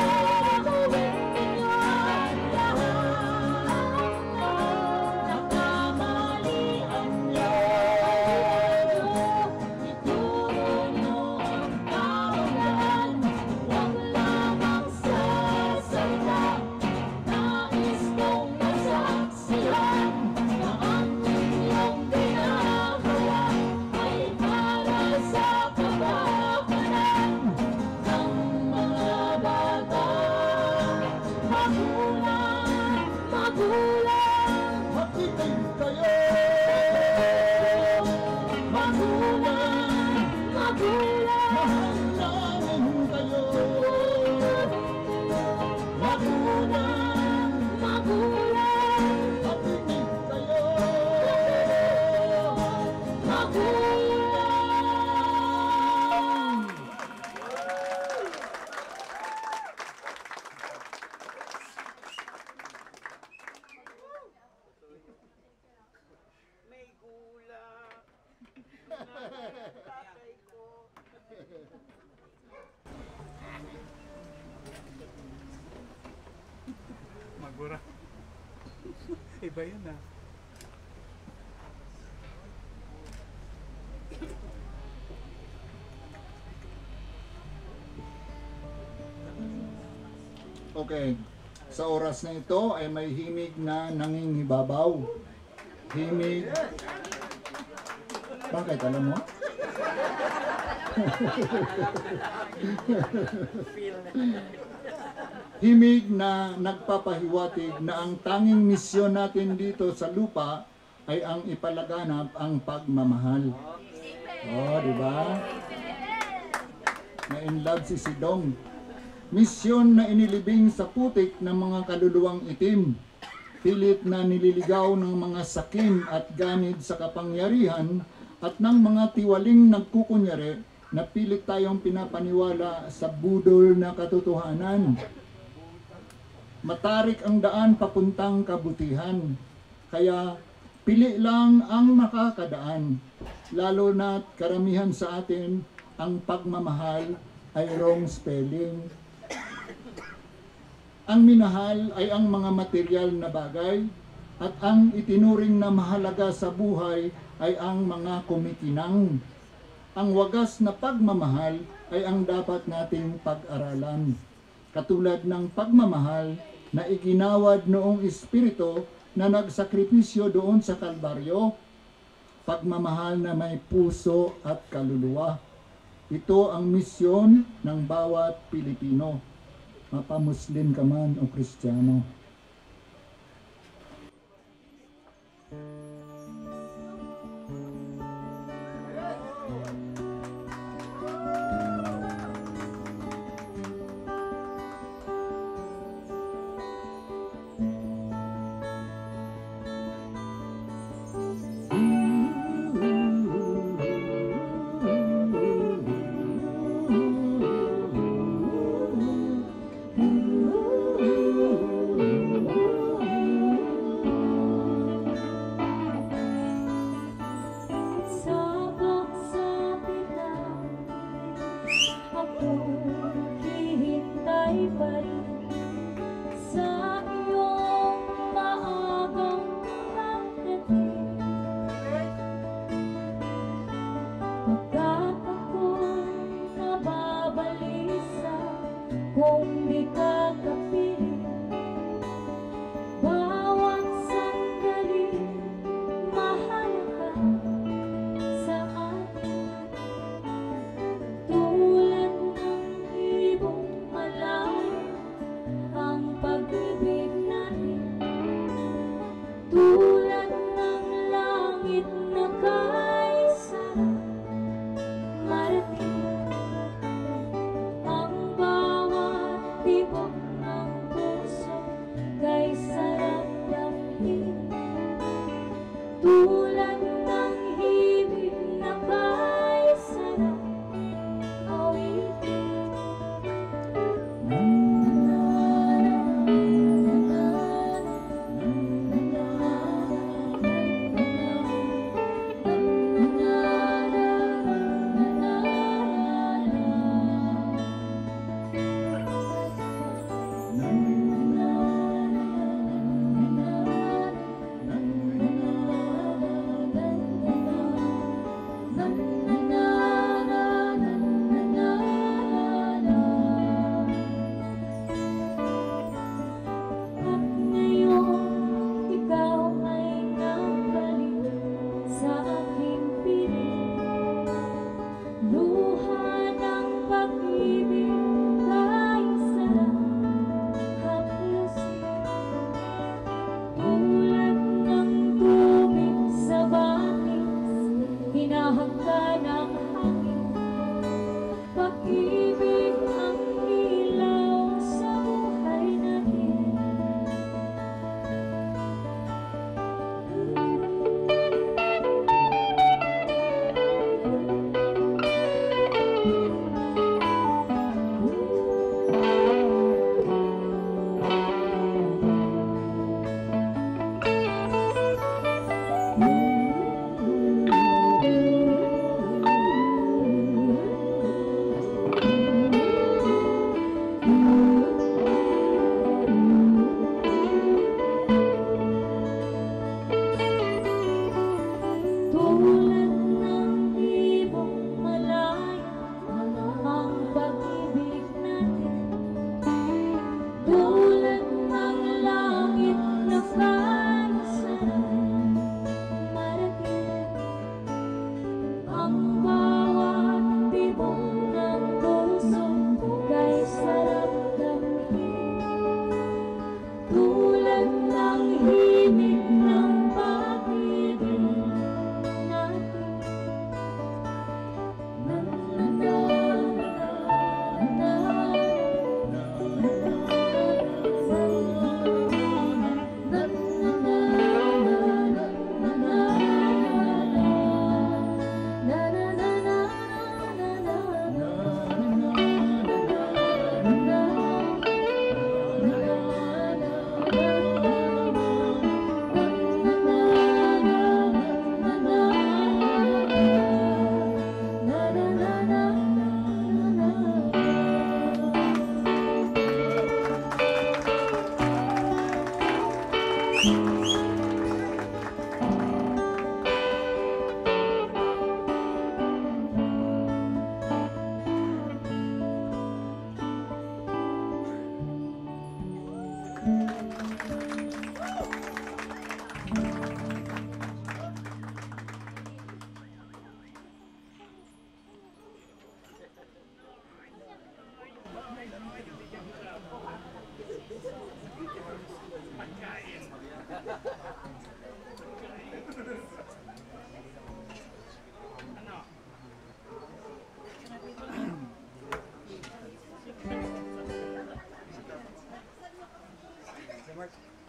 ang lahat na kamalian nyo. Ituro nyo ang kaulan, huwag lamang sa salita. Nais kong masaksihan na ang inyong ginagawa ay para sa kapakanan ng mga bata. Magulang, magulang, makinig kayo. Magulang, magulang, mahal namin kayo. Magulang, magulang, makinig kayo. Magulang. May gula. Tatay ko. Magura. Iba yun ah. Okay. Sa oras na ito ay may himig na nangingibabaw. Himig. Bakit? Alam mo? Himig na nagpapahiwatig na ang tanging misyon natin dito sa lupa ay ang ipalaganap ang pagmamahal. Oh, di ba? Na in love si Sidong. Misyon na inilibing sa putik ng mga kaluluwang itim. Pilit na nililigaw ng mga sakim at ganid sa kapangyarihan at ng mga tiwaling nagkukunyari na pilit tayong pinapaniwala sa budol na katotohanan. Matarik ang daan papuntang kabutihan. Kaya pili lang ang makakadaan. Lalo na't karamihan sa atin ang pagmamahal ay wrong spelling. Ang minahal ay ang mga material na bagay at ang itinuring na mahalaga sa buhay ay ang mga kumikinang. Ang wagas na pagmamahal ay ang dapat nating pag-aralan. Katulad ng pagmamahal na iginawad noong Espiritu na nagsakripisyo doon sa Kalbaryo, pagmamahal na may puso at kaluluwa. Ito ang misyon ng bawat Pilipino, mapamuslim ka man o Kristiyano.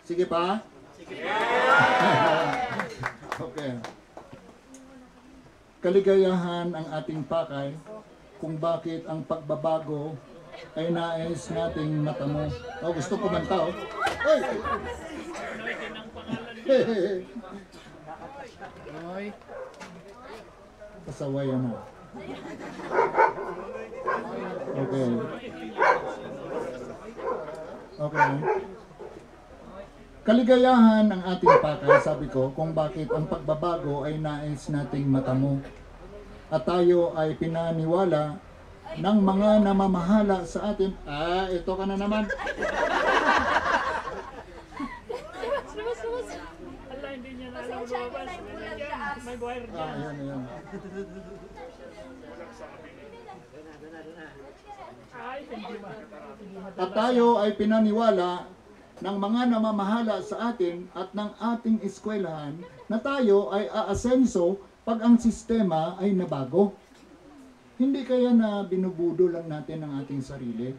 Sige pa? Sige pa! Okay. Kaligayahan ang ating pakay kung bakit ang pagbabago ay nais nating matamo. Oh, gusto ko manta, oh. Oy! Oy. Pasawayan na. Okay. Okay. Kaligayahan ang ating pakay, sabi ko, kung bakit ang pagbabago ay nais nating matamo. At tayo ay pinaniwala ng mga namamahala sa atin. Ah, ito ka na naman. Ala, hindi niya na alam lumabas. May wire Ah, ayan, ayan. Ay, hindi ba? At tayo ay pinaniwala ng mga namamahala sa atin at ng ating eskwelahan na tayo ay aasenso pag ang sistema ay nabago. Hindi kaya na binubudo lang natin ang ating sarili?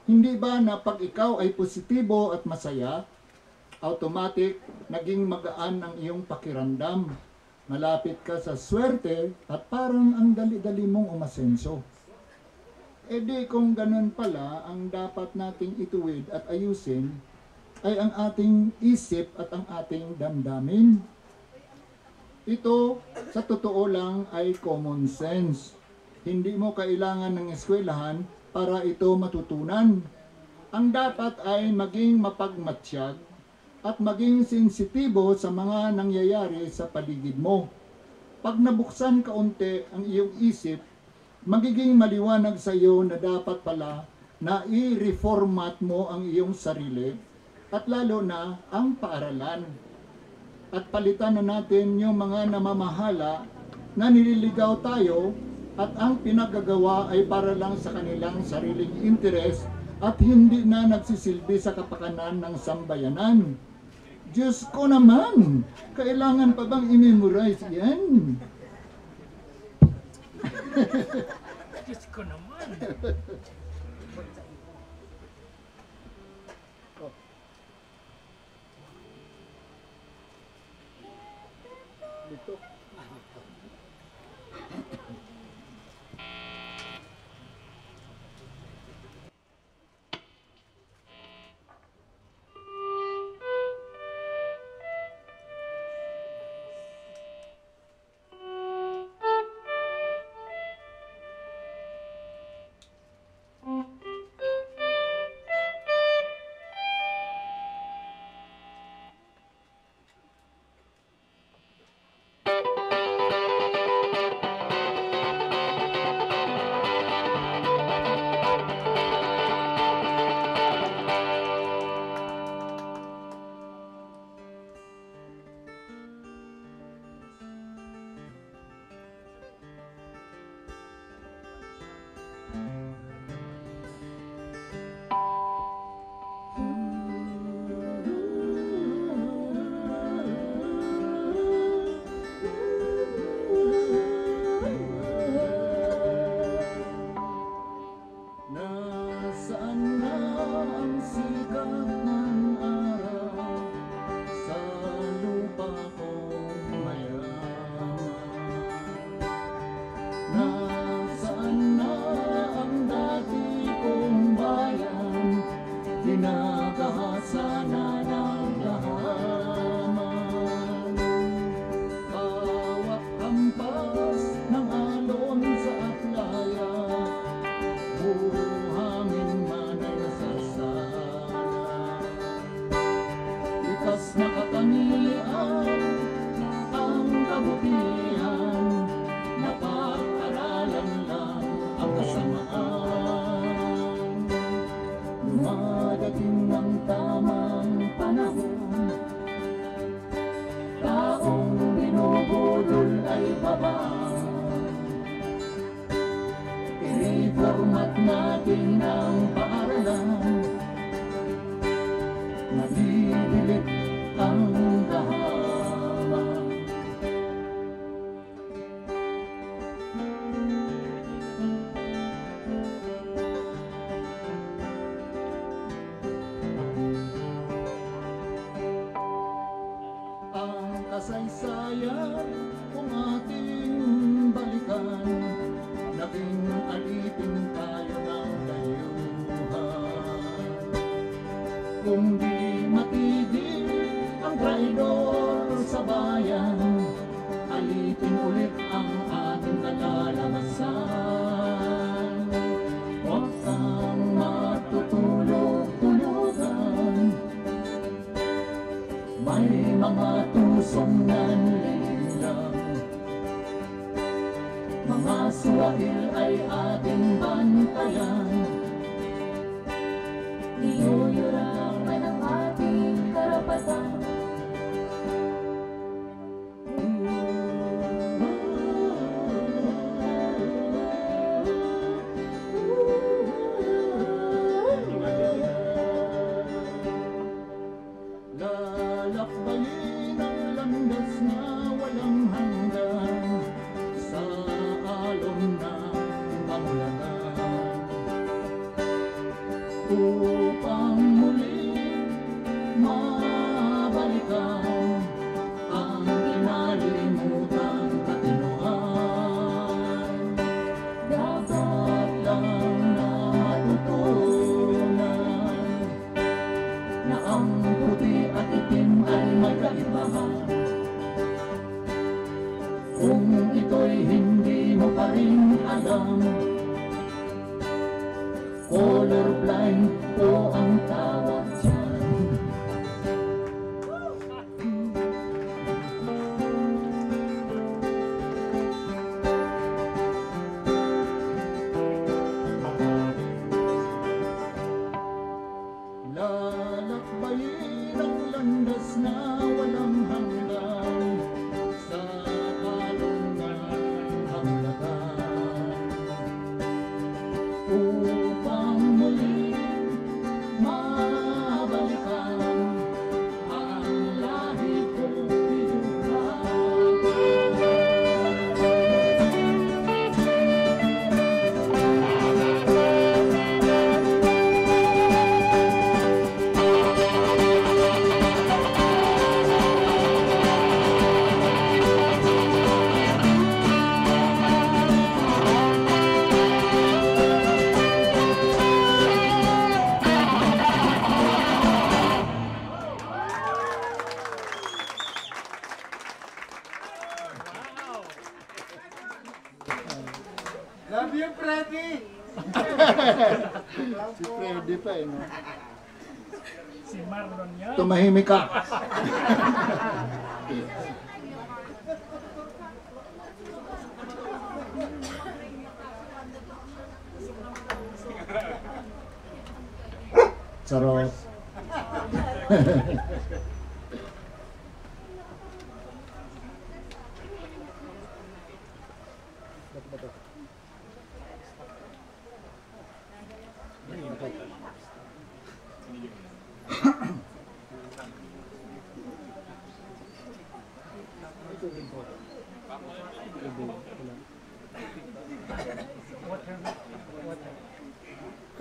Hindi ba na pag ikaw ay positibo at masaya, automatic naging magaan ang iyong pakiramdam? Malapit ka sa swerte at parang ang dali-dali mong umasenso. E di kung ganun pala, ang dapat nating ituwid at ayusin ay ang ating isip at ang ating damdamin. Ito, sa totoo lang, ay common sense. Hindi mo kailangan ng eskwelahan para ito matutunan. Ang dapat ay maging mapagmatsyag at maging sensitibo sa mga nangyayari sa paligid mo. Pag nabuksan kaunti ang iyong isip, magiging maliwanag sa iyo na dapat pala na i-reformat mo ang iyong sarili at lalo na ang paaralan. At palitan na natin yung mga namamahala na nililigaw tayo at ang pinagagawa ay para lang sa kanilang sariling interes at hindi na nagsisilbi sa kapakanan ng sambayanan. Diyos ko naman, kailangan pa bang i-memorize yan? Diyos ko naman. Dito. kasaysayan kung ating balikan, naging alipin tayo ng dayuhan. Kung di matigil ang traidor sa bayan, alipin ulit ang ating kalalabasan. Huwag kang matutulog-tulugan, may mga tusong nanlilang. Mga suwahil ay ating bantayan. Iyuyuraman ang ating karapatan. Lalakbayin ang landas na walang hanggan sa alon ng kamulatan, upang muling mabalikan ang kinalimutang katinoan. Dapat lang na matutunan na ang puti at itim ay magkaibahan. Kung ito'y hindi mo pa rin alam, colorblind po ang tawag dyan. Lalakbayin ang landas na walang hanggan sa alon ng kamulatan, upang muling mabalikan ang lahi kong pinagdaanan. Love you, Freddy! Si Freddy pa eh, no? Si Marlon yan. Tumahimik ka. Charot.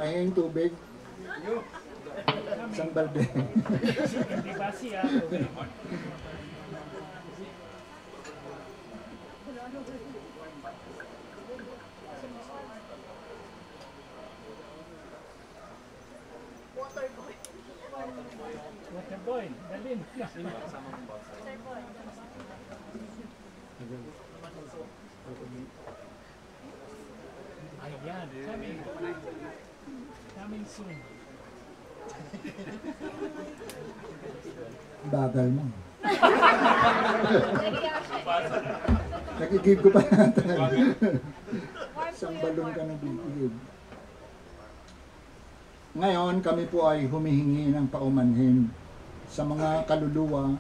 Kaya yung tubig? Isang balde. Hindi ba siya? Water boy, dalhin. Ayan, coming soon. Bagal mo. Nakikip ko pa natin. Isang balon ka na bibigib. Ngayon, kami po ay humihingi ng paumanhin sa mga kaluluwa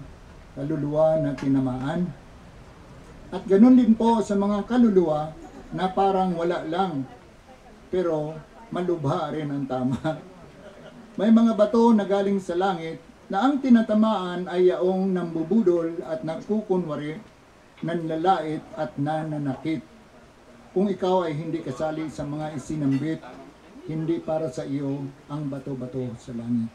na tinamaan. At ganun din po sa mga kaluluwa na parang wala lang, pero malubha rin ang tama. May mga bato na galing sa langit na ang tinatamaan ay yaong nambubudol at nakukunwari, nanlalait at nananakit. Kung ikaw ay hindi kasali sa mga isinambit, hindi para sa iyo ang bato-bato sa langit.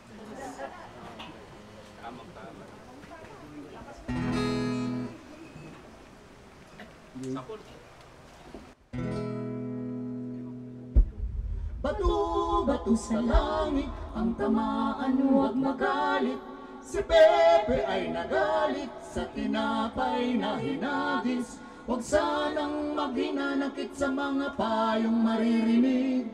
Bato-bato sa langit, ang tamaan huwag magalit. Si Pepe ay nagalit sa tinapay na hinagis. Huwag sanang maghinanakit sa mga payong maririnig.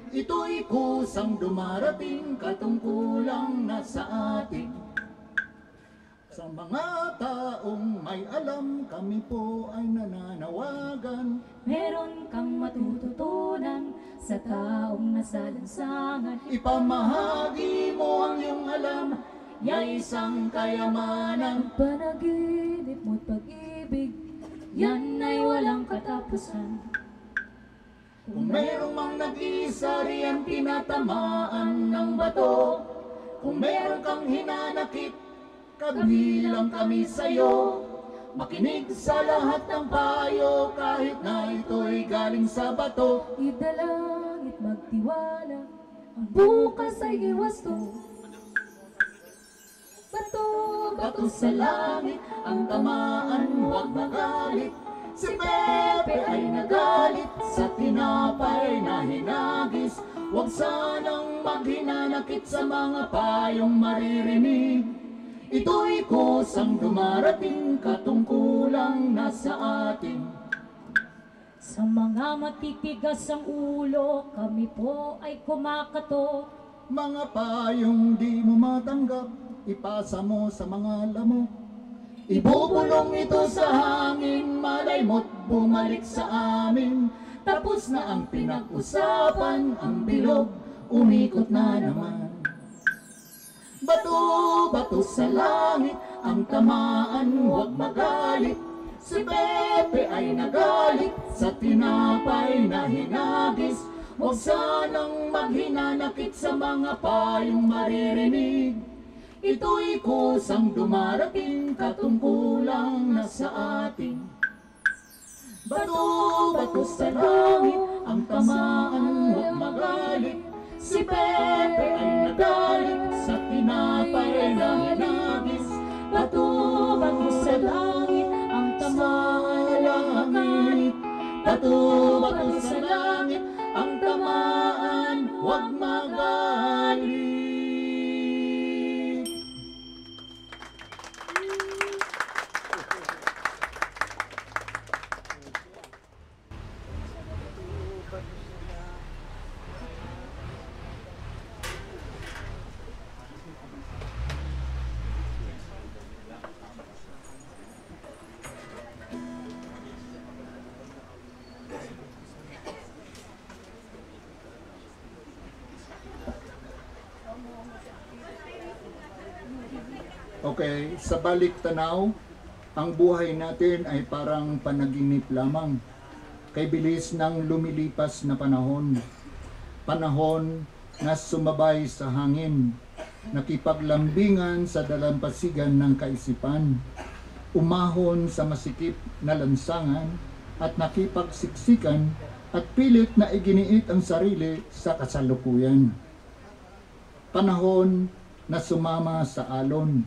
Ito'y kusang dumarating, katungkulang na sa atin. Sa mga taong may alam, kami po ay nananawagan. Meron kang matututunan sa taong nasa lansangan. Ipamahagi mo ang iyong alam, ya'y isang kayamanan. Panaginip mo't pag-ibig, yan ay walang katapusan. Kung mayroong mang nag-isa riyan tinatamaan ng bato, kung mayroong kang hinanakit, kabilang kami sa'yo. Makinig sa lahat ng payo, kahit na ito'y galing sa bato. Idalangit magtiwala, ang bukas ay iwasto. Bato sa langit, ang tamaan huwag magalit. Si Pepe ay nagalit sa tinapay na hinagis. Huwag sanang maghinanakit sa mga payong maririnig. Ito'y kusang dumarating, katungkulang na sa atin. Sa mga matitigas ang ulo, kami po ay kumakato. Mga payong di mo matanggap, ipasa mo sa mga lamok. Ibubulong ito sa hangin, malay mo't bumalik sa amin. Tapos na ang pinag-usapan, ang bilog umikot na naman. Bato-bato sa langit, ang tamaan huwag magalit. Si Pepe ay nagalit sa tinapay na hinagis. Huwag sanang maghinanakit sa mga payong maririnig. Ito'y kusang dumarating, katungkulang na sa atin. Bato-bato sa langit, ang tamaan huwag magalit. Si Pepe ay nagalit sa tinapay na hinagis. Bato-bato sa langit, ang tamaan langit. Bato-bato sa langit, ang tamaan huwag magalit. Okay, sa balik tanaw, ang buhay natin ay parang panaginip lamang. Kay bilis ng lumilipas na panahon. Panahon na sumabay sa hangin, nakipaglambingan sa dalampasigan ng kaisipan, umahon sa masikip na lansangan, at nakipagsiksikan at pilit na iginiit ang sarili sa kasalukuyan. Panahon na sumama sa alon,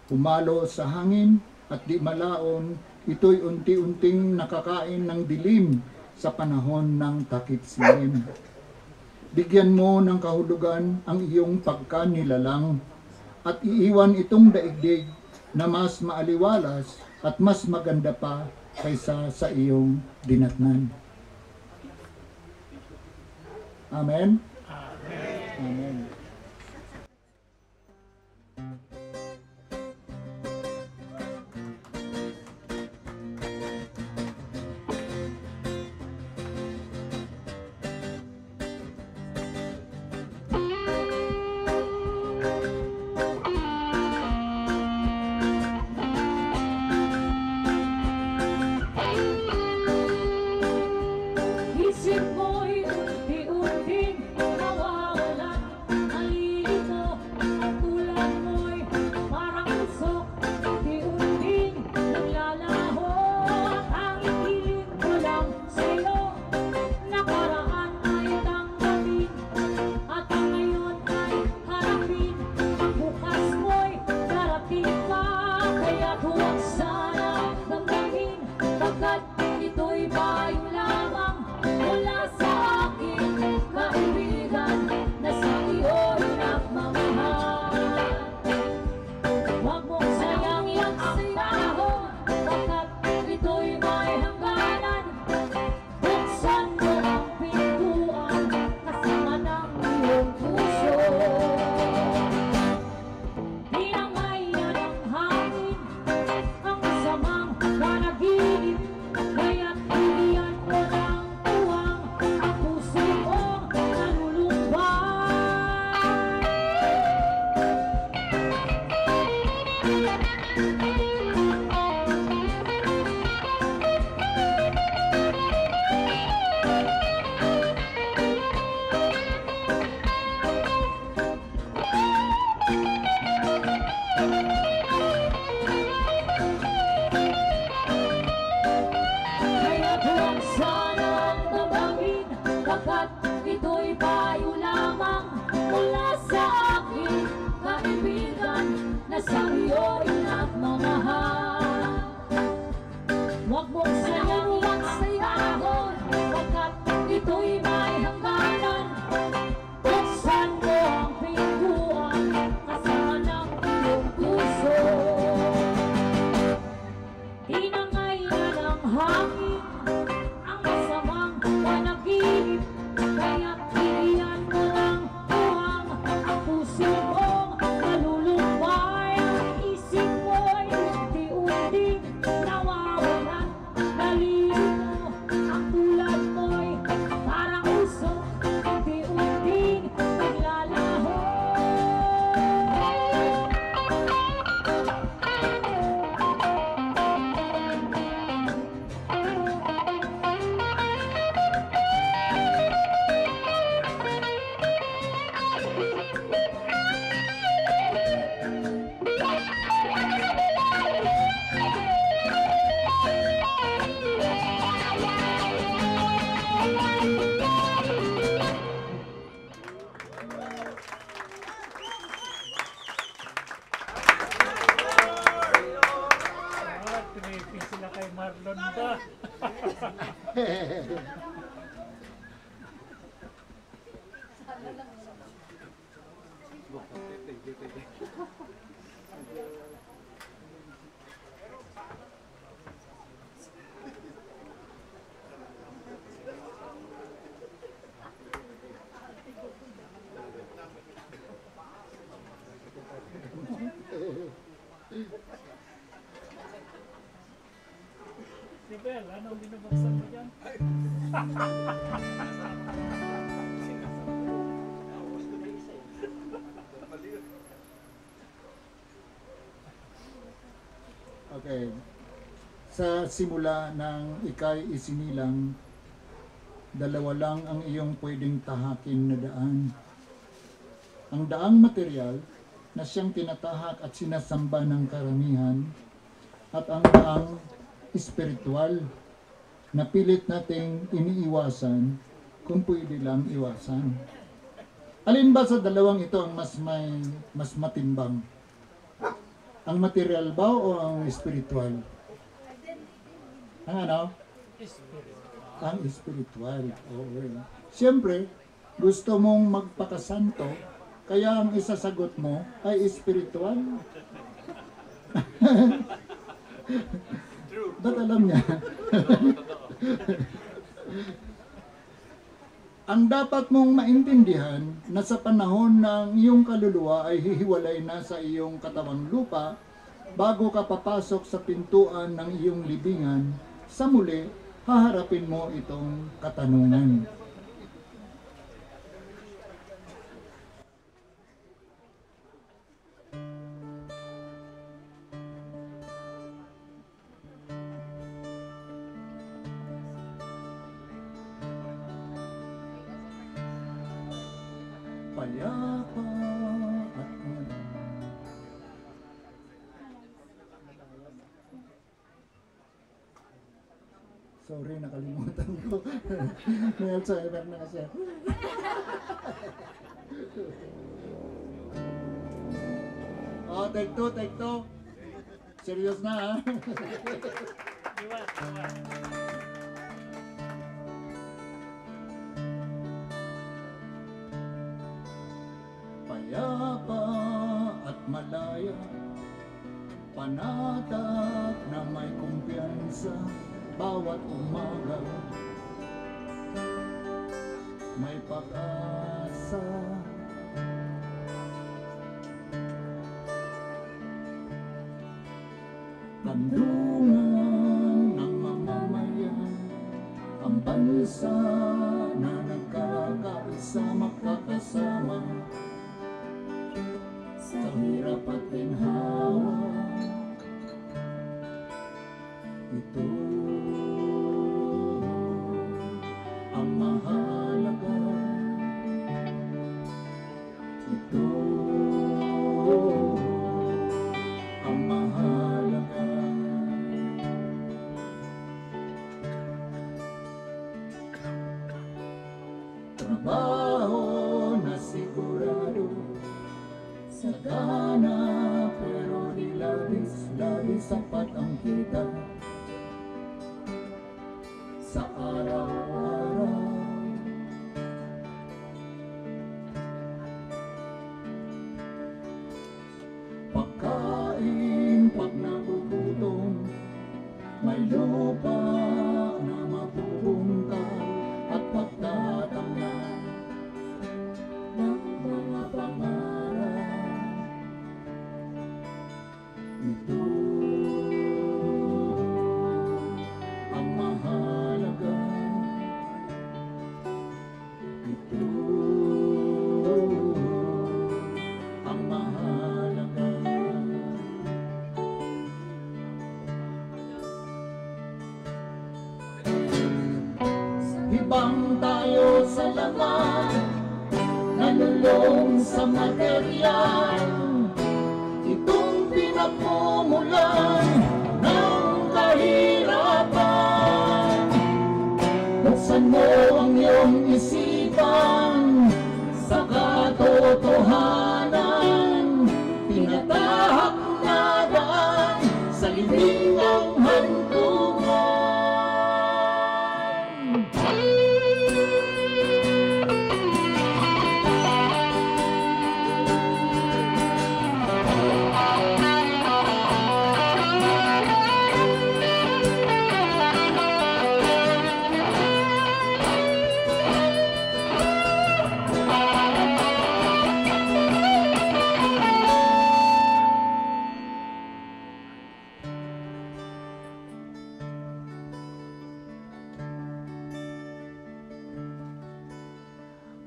humalo sa hangin at di malaon, ito'y unti-unting nakakain ng dilim sa panahon ng takip silim. Bigyan mo ng kahulugan ang iyong pagkanilalang at iiwan itong daigdig na mas maaliwalas at mas maganda pa kaysa sa iyong dinatnan. Amen? Amen. Amen. Isip mo'y unti-unting nawawala. Hinangay na ng hangin ang masamang panaginip, kaya't bigyan mo ng buwang ang puso kong nalulumbay. Ang isip mo'y unti-unting nawawalan, nalilito ang tulad mo'y parang usok, unti-unting naglalaho. Tinipin sila kay Marlon ba? Si Bel, anong binubuksan mo dyan? Okay. Sa simula ng ikay isinilang, dalawa lang ang iyong pwedeng tahakin na daan. Ang daang material na siyang tinatahak at sinasamba ng karamihan, at ang daang espiritual na pilit nating iniiwasan kung pwede lang iwasan. Alin ba sa dalawang ito ang mas matimbang? Ang material ba o ang espiritual? Ang ano? Ang espiritual. Okay. Siyempre, gusto mong magpakasanto, kaya ang isasagot mo ay espiritual. Ba't alam niya? Ang dapat mong maintindihan na sa panahon ng iyong kaluluwa ay hihiwalay na sa iyong katawang lupa, bago ka papasok sa pintuan ng iyong libingan, sa muli, haharapin mo itong katanungan. Payapa at sorry, nakalimutan ko. May Alzheimer na kasi. Oh, take two. Serious na, ha? Iwan. Payapa at malaya, panatag na may kumpiyansa, bawat umaga may pag-asa. Kandungan ng mamamayan, ang bansa na nagkakaisa, magkakasama sa hirap at ginhawa. Ito ang mahalaga. Ito ang mahalaga. Trabaho na sigurado, sagana pero di labis sapat ang kita sa araw-araw. Pagkain pag nagugutom, may lupa na mapupungkal at pagtatamnan ng mga pangarap. Ito ang mahalaga. Ito ang mahalaga. Ibang tayo sa laman, nalulong sa material. Itong pinagmumulan ng kahirapan. Buksan mo ang iyong isipan sa katotohanan. Tinatahak na daan sa libing ng hantungan.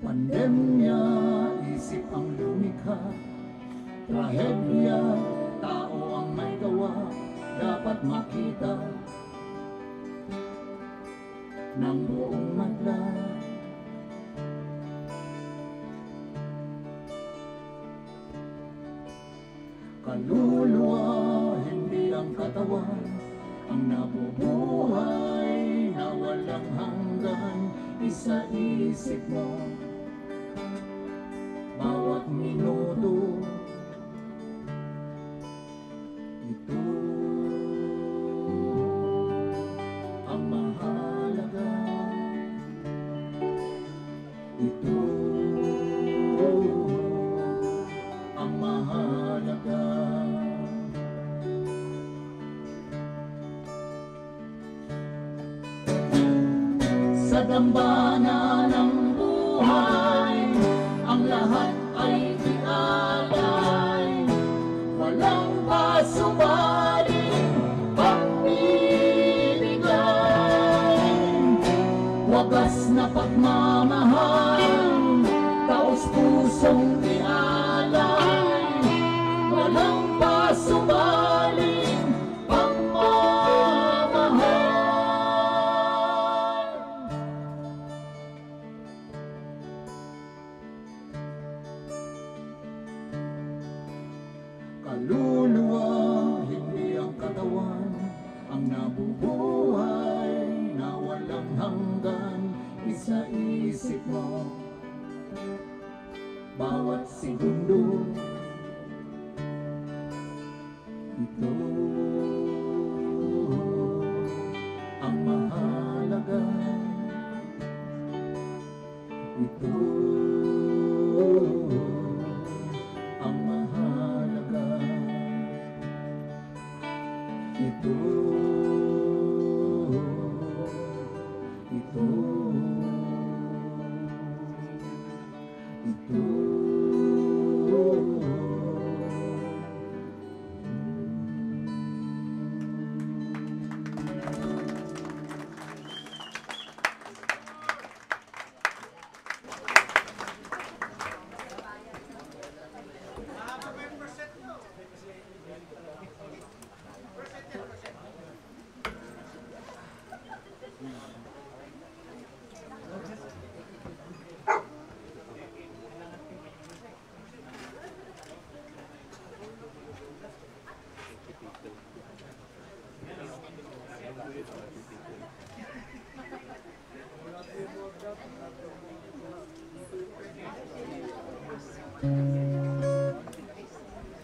Pandemya, isip ang lumikha. Trahedya, tao ang may gawa. Dapat makita ng buong madla. Kaluluwa, hindi ang katawan, ang nabubuhay na walang hanggan. Isa isip mo bawat minuto. Ito ang mahalaga. Ito ang mahalaga. Sa dambana ng buhay, ang lahat ay ialay. Walang pasubaling pagbibigay. Wagas na pagmamahal, taos pusong ialay. Walang pasubaling pagmamahal. Kaluluwa, hindi ang katawan, ang nabubuhay na walang hanggan. Isa isip mo bawat segundo. Ito ang mahalaga. Ito ang mahalaga. Ito ito ito.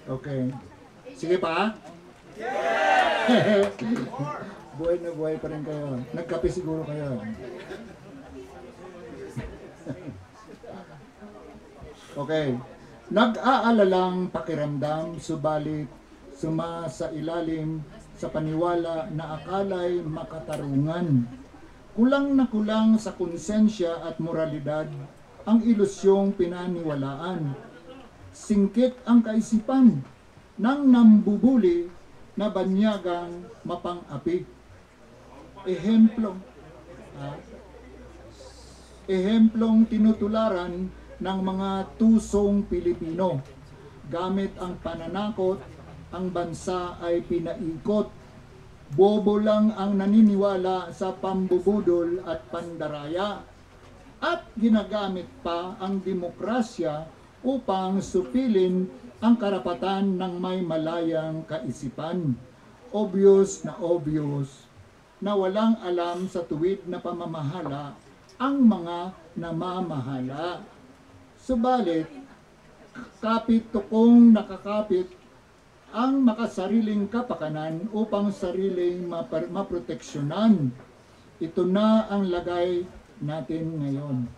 Okay. Sige pa? Buhay na buhay pa rin kayo. Nagkape siguro kayo. Okay. Nag-aalalang pakiramdam, subalit sumasa ilalim sa paniwala na akalay makatarungan. Kulang na kulang sa konsensya at moralidad ang ilusyong pinaniwalaan. Singkit ang kaisipan ng nambubuli na banyagang mapang-api. Ehemplong tinutularan ng mga tusong Pilipino. Gamit ang pananakot, ang bansa ay pinaikot. Bobo lang ang naniniwala sa pambubudol at pandaraya. At ginagamit pa ang demokrasya upang supilin ang karapatan ng may malayang kaisipan. Obvious na walang alam sa tuwid na pamamahala ang mga namamahala. Subalit, kapit tukong nakakapit ang makasariling kapakanan upang sariling maproteksyonan. Ito na ang lagay natin ngayon.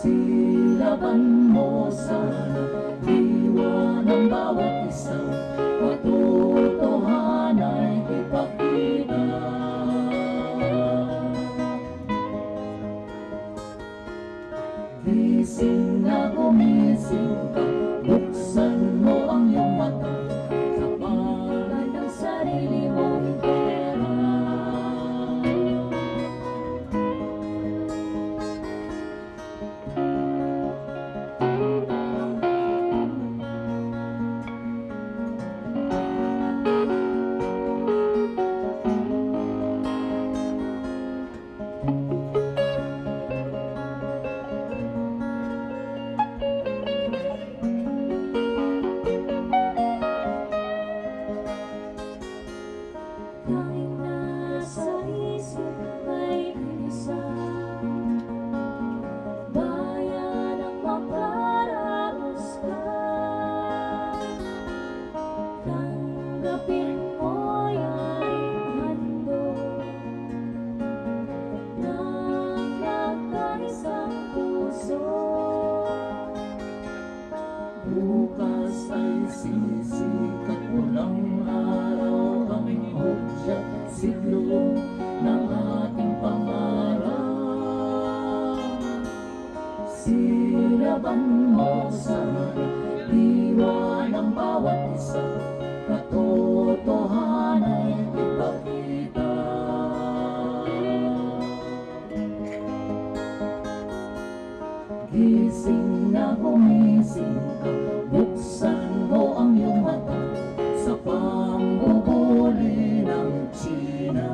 Silaban mo sana, diwa ng bawat isa, katotohanan ay ipakita. Gising na gumising ka, buksan mo ang iyong mata, sa pangalan ng sarili mong pera. Bukas ay sisikat, walang araw ang hudyat, siglo ng ating pangarap. Silaban mo sana, diwa ng bawat isa, katotohanan ay ipakita. Gising na gumising ka, buksan mo ang iyong mata, sa pambubuli ng China.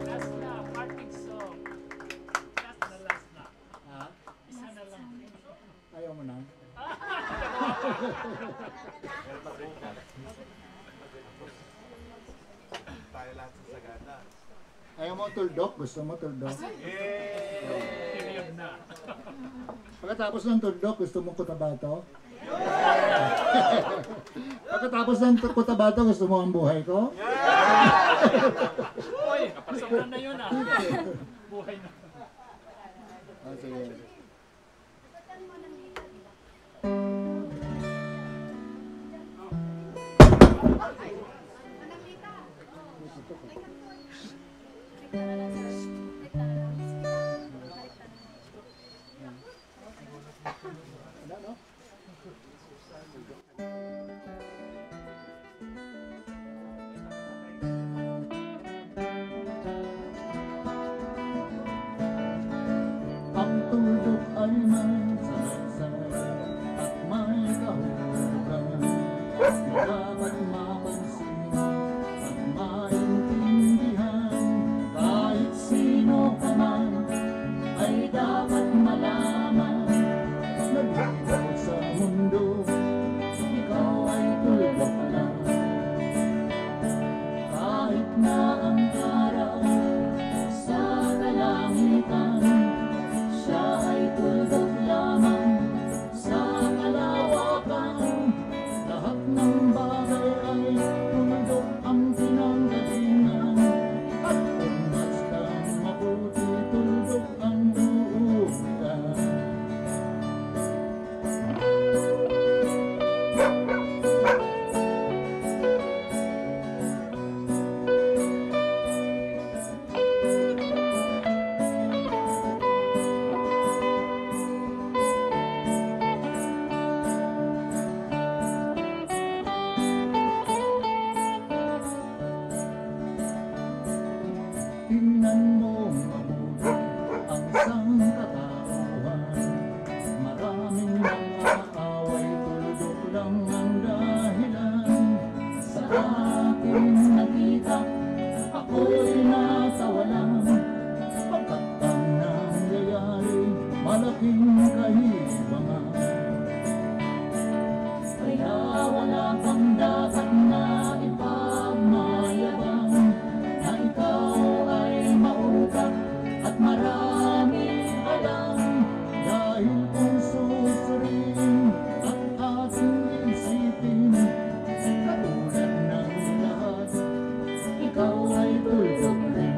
Last na, parting song. Last na. Isa na lang. Ayaw mo na? Ayaw mo tuldok? Gusto mo tuldok? Period na. Pagkatapos ng tuldok, gusto mo kutabato? Pagkatapos ng kutabato, gusto mo ang buhay ko? Uy, kapasok na yun ah. Buhay na. Ah, sige. Ang tuldok ay may salaysay at may kahulugan na dapat mapansin at maintindihan. Kahit sino ka man ay dapat malaman. Nandito sa mundo, ikaw ay tuldok lang. Kahit na ang araw sa kalangitan, siya ay tuldok lamang sa kalawakan. Lahat ng bagay ay tuldok ang pinanggalingan. At kung bastang mabuti, tuldok ang uuwian. Tingnan mo mabuti ang sangkatauhan. Maraming mga away, tuldok lang ang dahilan. Sa aking nakita, ako'y natawa lang. Pagkat ang nangyayari, malaking kahibangan. Kaya wala kang dapat na ipagmayabang, na ikaw ay mautak at marami alam. Dahil kung susuriin at ating isipin, katulad ng lahat, ikaw ay tuldok rin.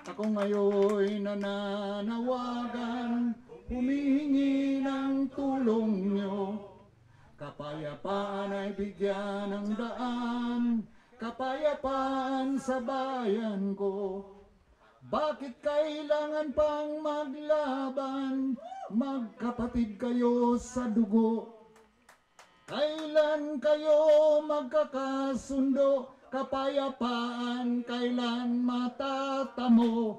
Ako ngayon'y nananawagan, humihingi ng tulong nyo. Kapayapaan ay bigyan ng daan, kapayapaan sa bayan ko. Bakit kailangan pang maglaban, magkapatid kayo sa dugo? Kailan kayo magkakasundo, kapayapaan kailan matatamo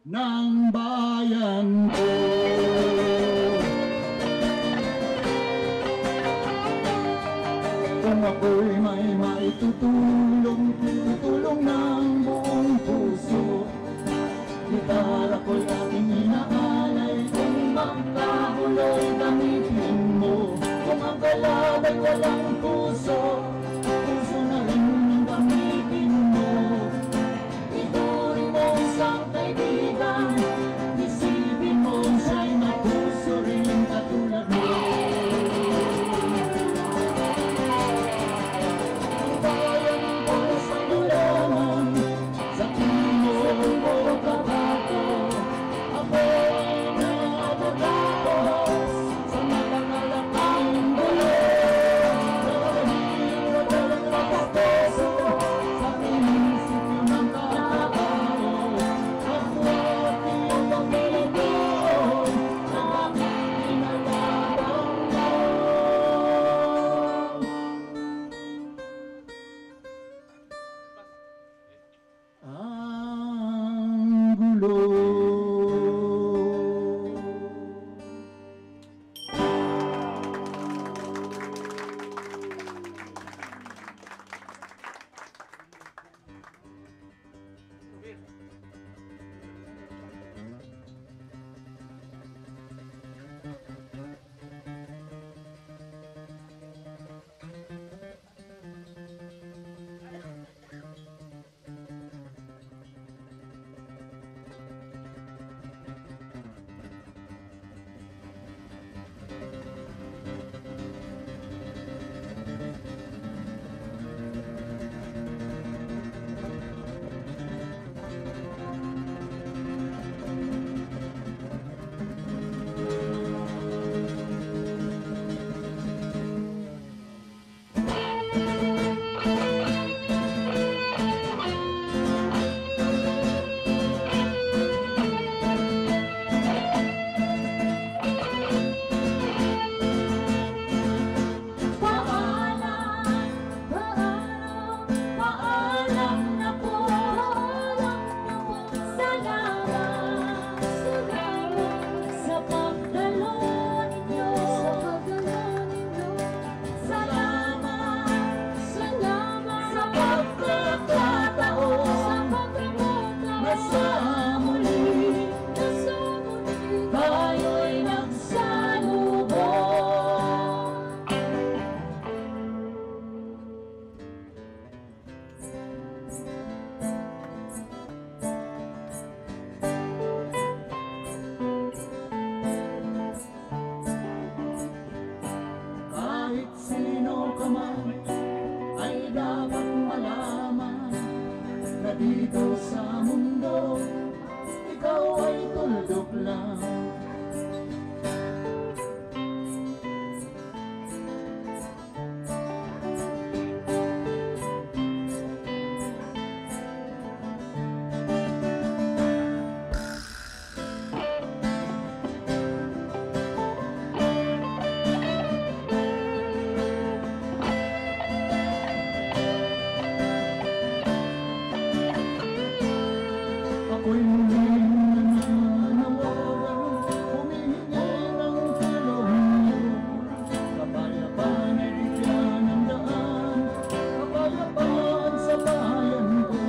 ng bayan ko? Kung ako'y may maitutulong, tutulong ng buong puso. Gitara ko'y aking inaalay, kung magkahuloy gamitin mo. Kung ang kalabay walang puso, puso na rin ang gamitin mo. Ituring mo isang kaibigan, isipin mo siya'y mapuso rin katulad mo. Ang bayan ko sa gulaman, sa timog mo kabato, ako ay naabagado sa malakalakang gulo. Dahil walang makapeso sa prinsipyo ng kakabalo, ako at iyong pagkilagay sa aking pinalabang mo. Ang gulo. Tayo'y nagsalubong. Kahit sino ka man ay dapat malaman na dito sa mundo ikaw ay tuldok lang. Ako'y muling nananawagan, humihingi ng tulong niyo. Kapayapaan ay bigyan ng daan, kapayapaan sa bayan ko.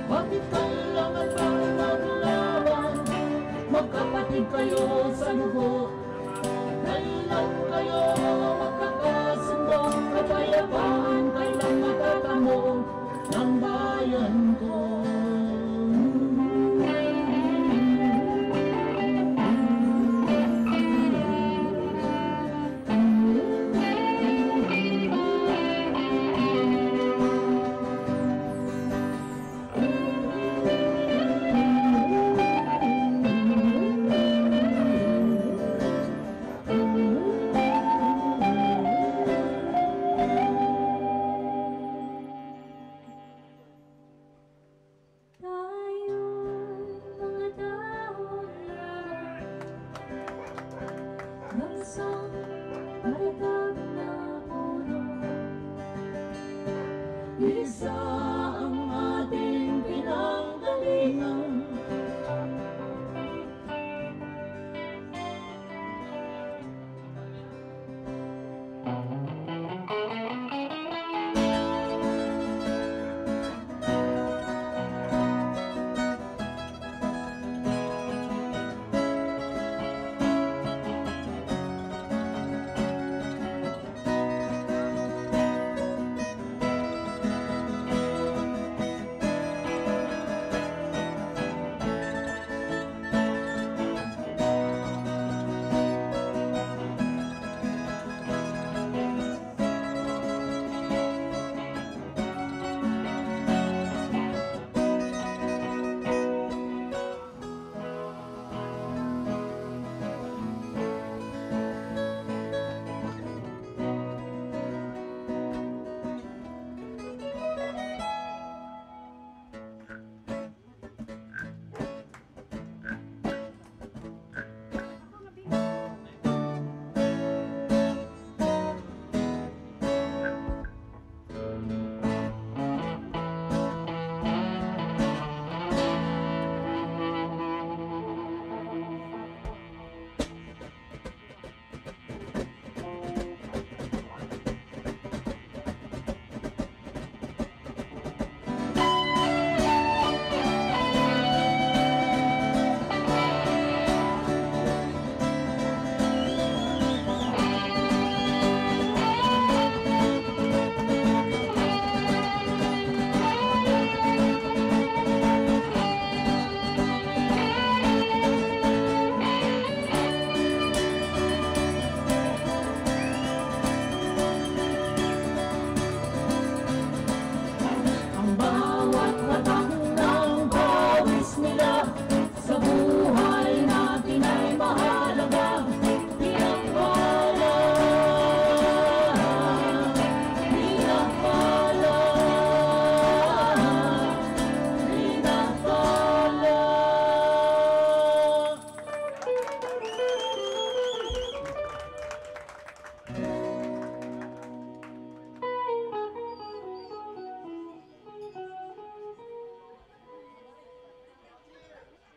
Bakit kailangan pang maglaban, magkapatid kayo sa dugo? Kailan kayo magkakasundo, kapayapaan kailan matatamo ng bayan ko? isang maritag na puno. Isa ang ating pinanggalingan.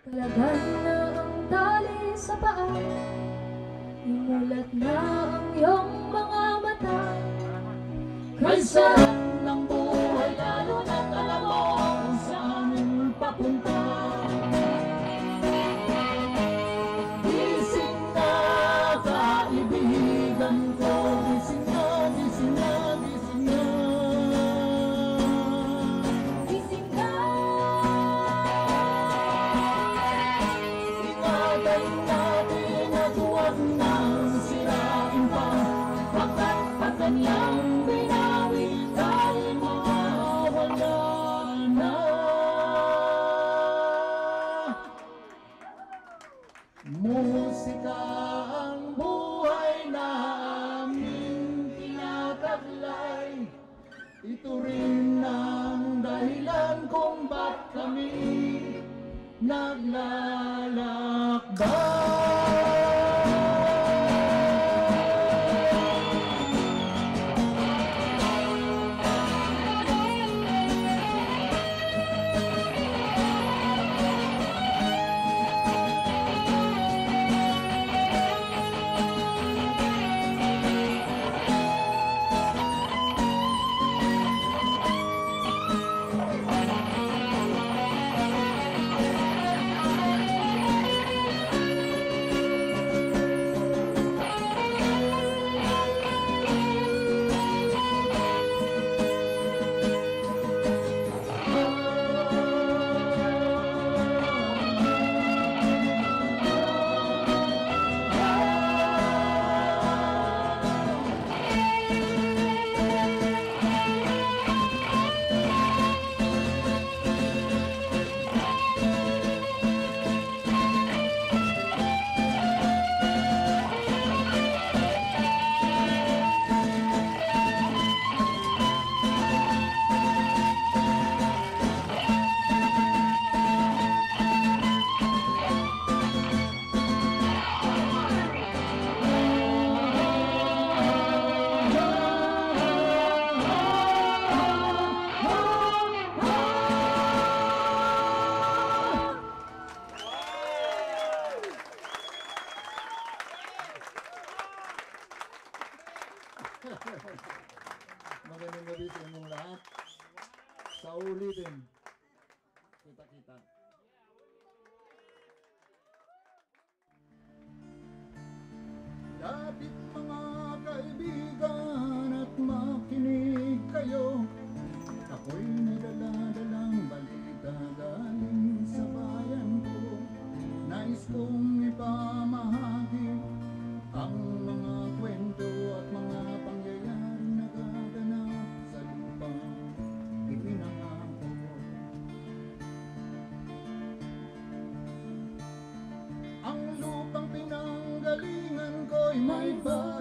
Kalagad na ang tali sa paa, imulat na ang iyong mga mata. Kaysa ng buhay lalo na alam mo kung saan papunta. Gising na kaibigan ko, gising na, gising na, gising na. Gising na. Ingatan natin at huwag nang sirain pa, pagkat pag kanyang binawi tayo mawawala na. Musika ang buhay na aming tinataglay. Ito rin ang dahilan kung ba't kami naglalakbay. ako'y may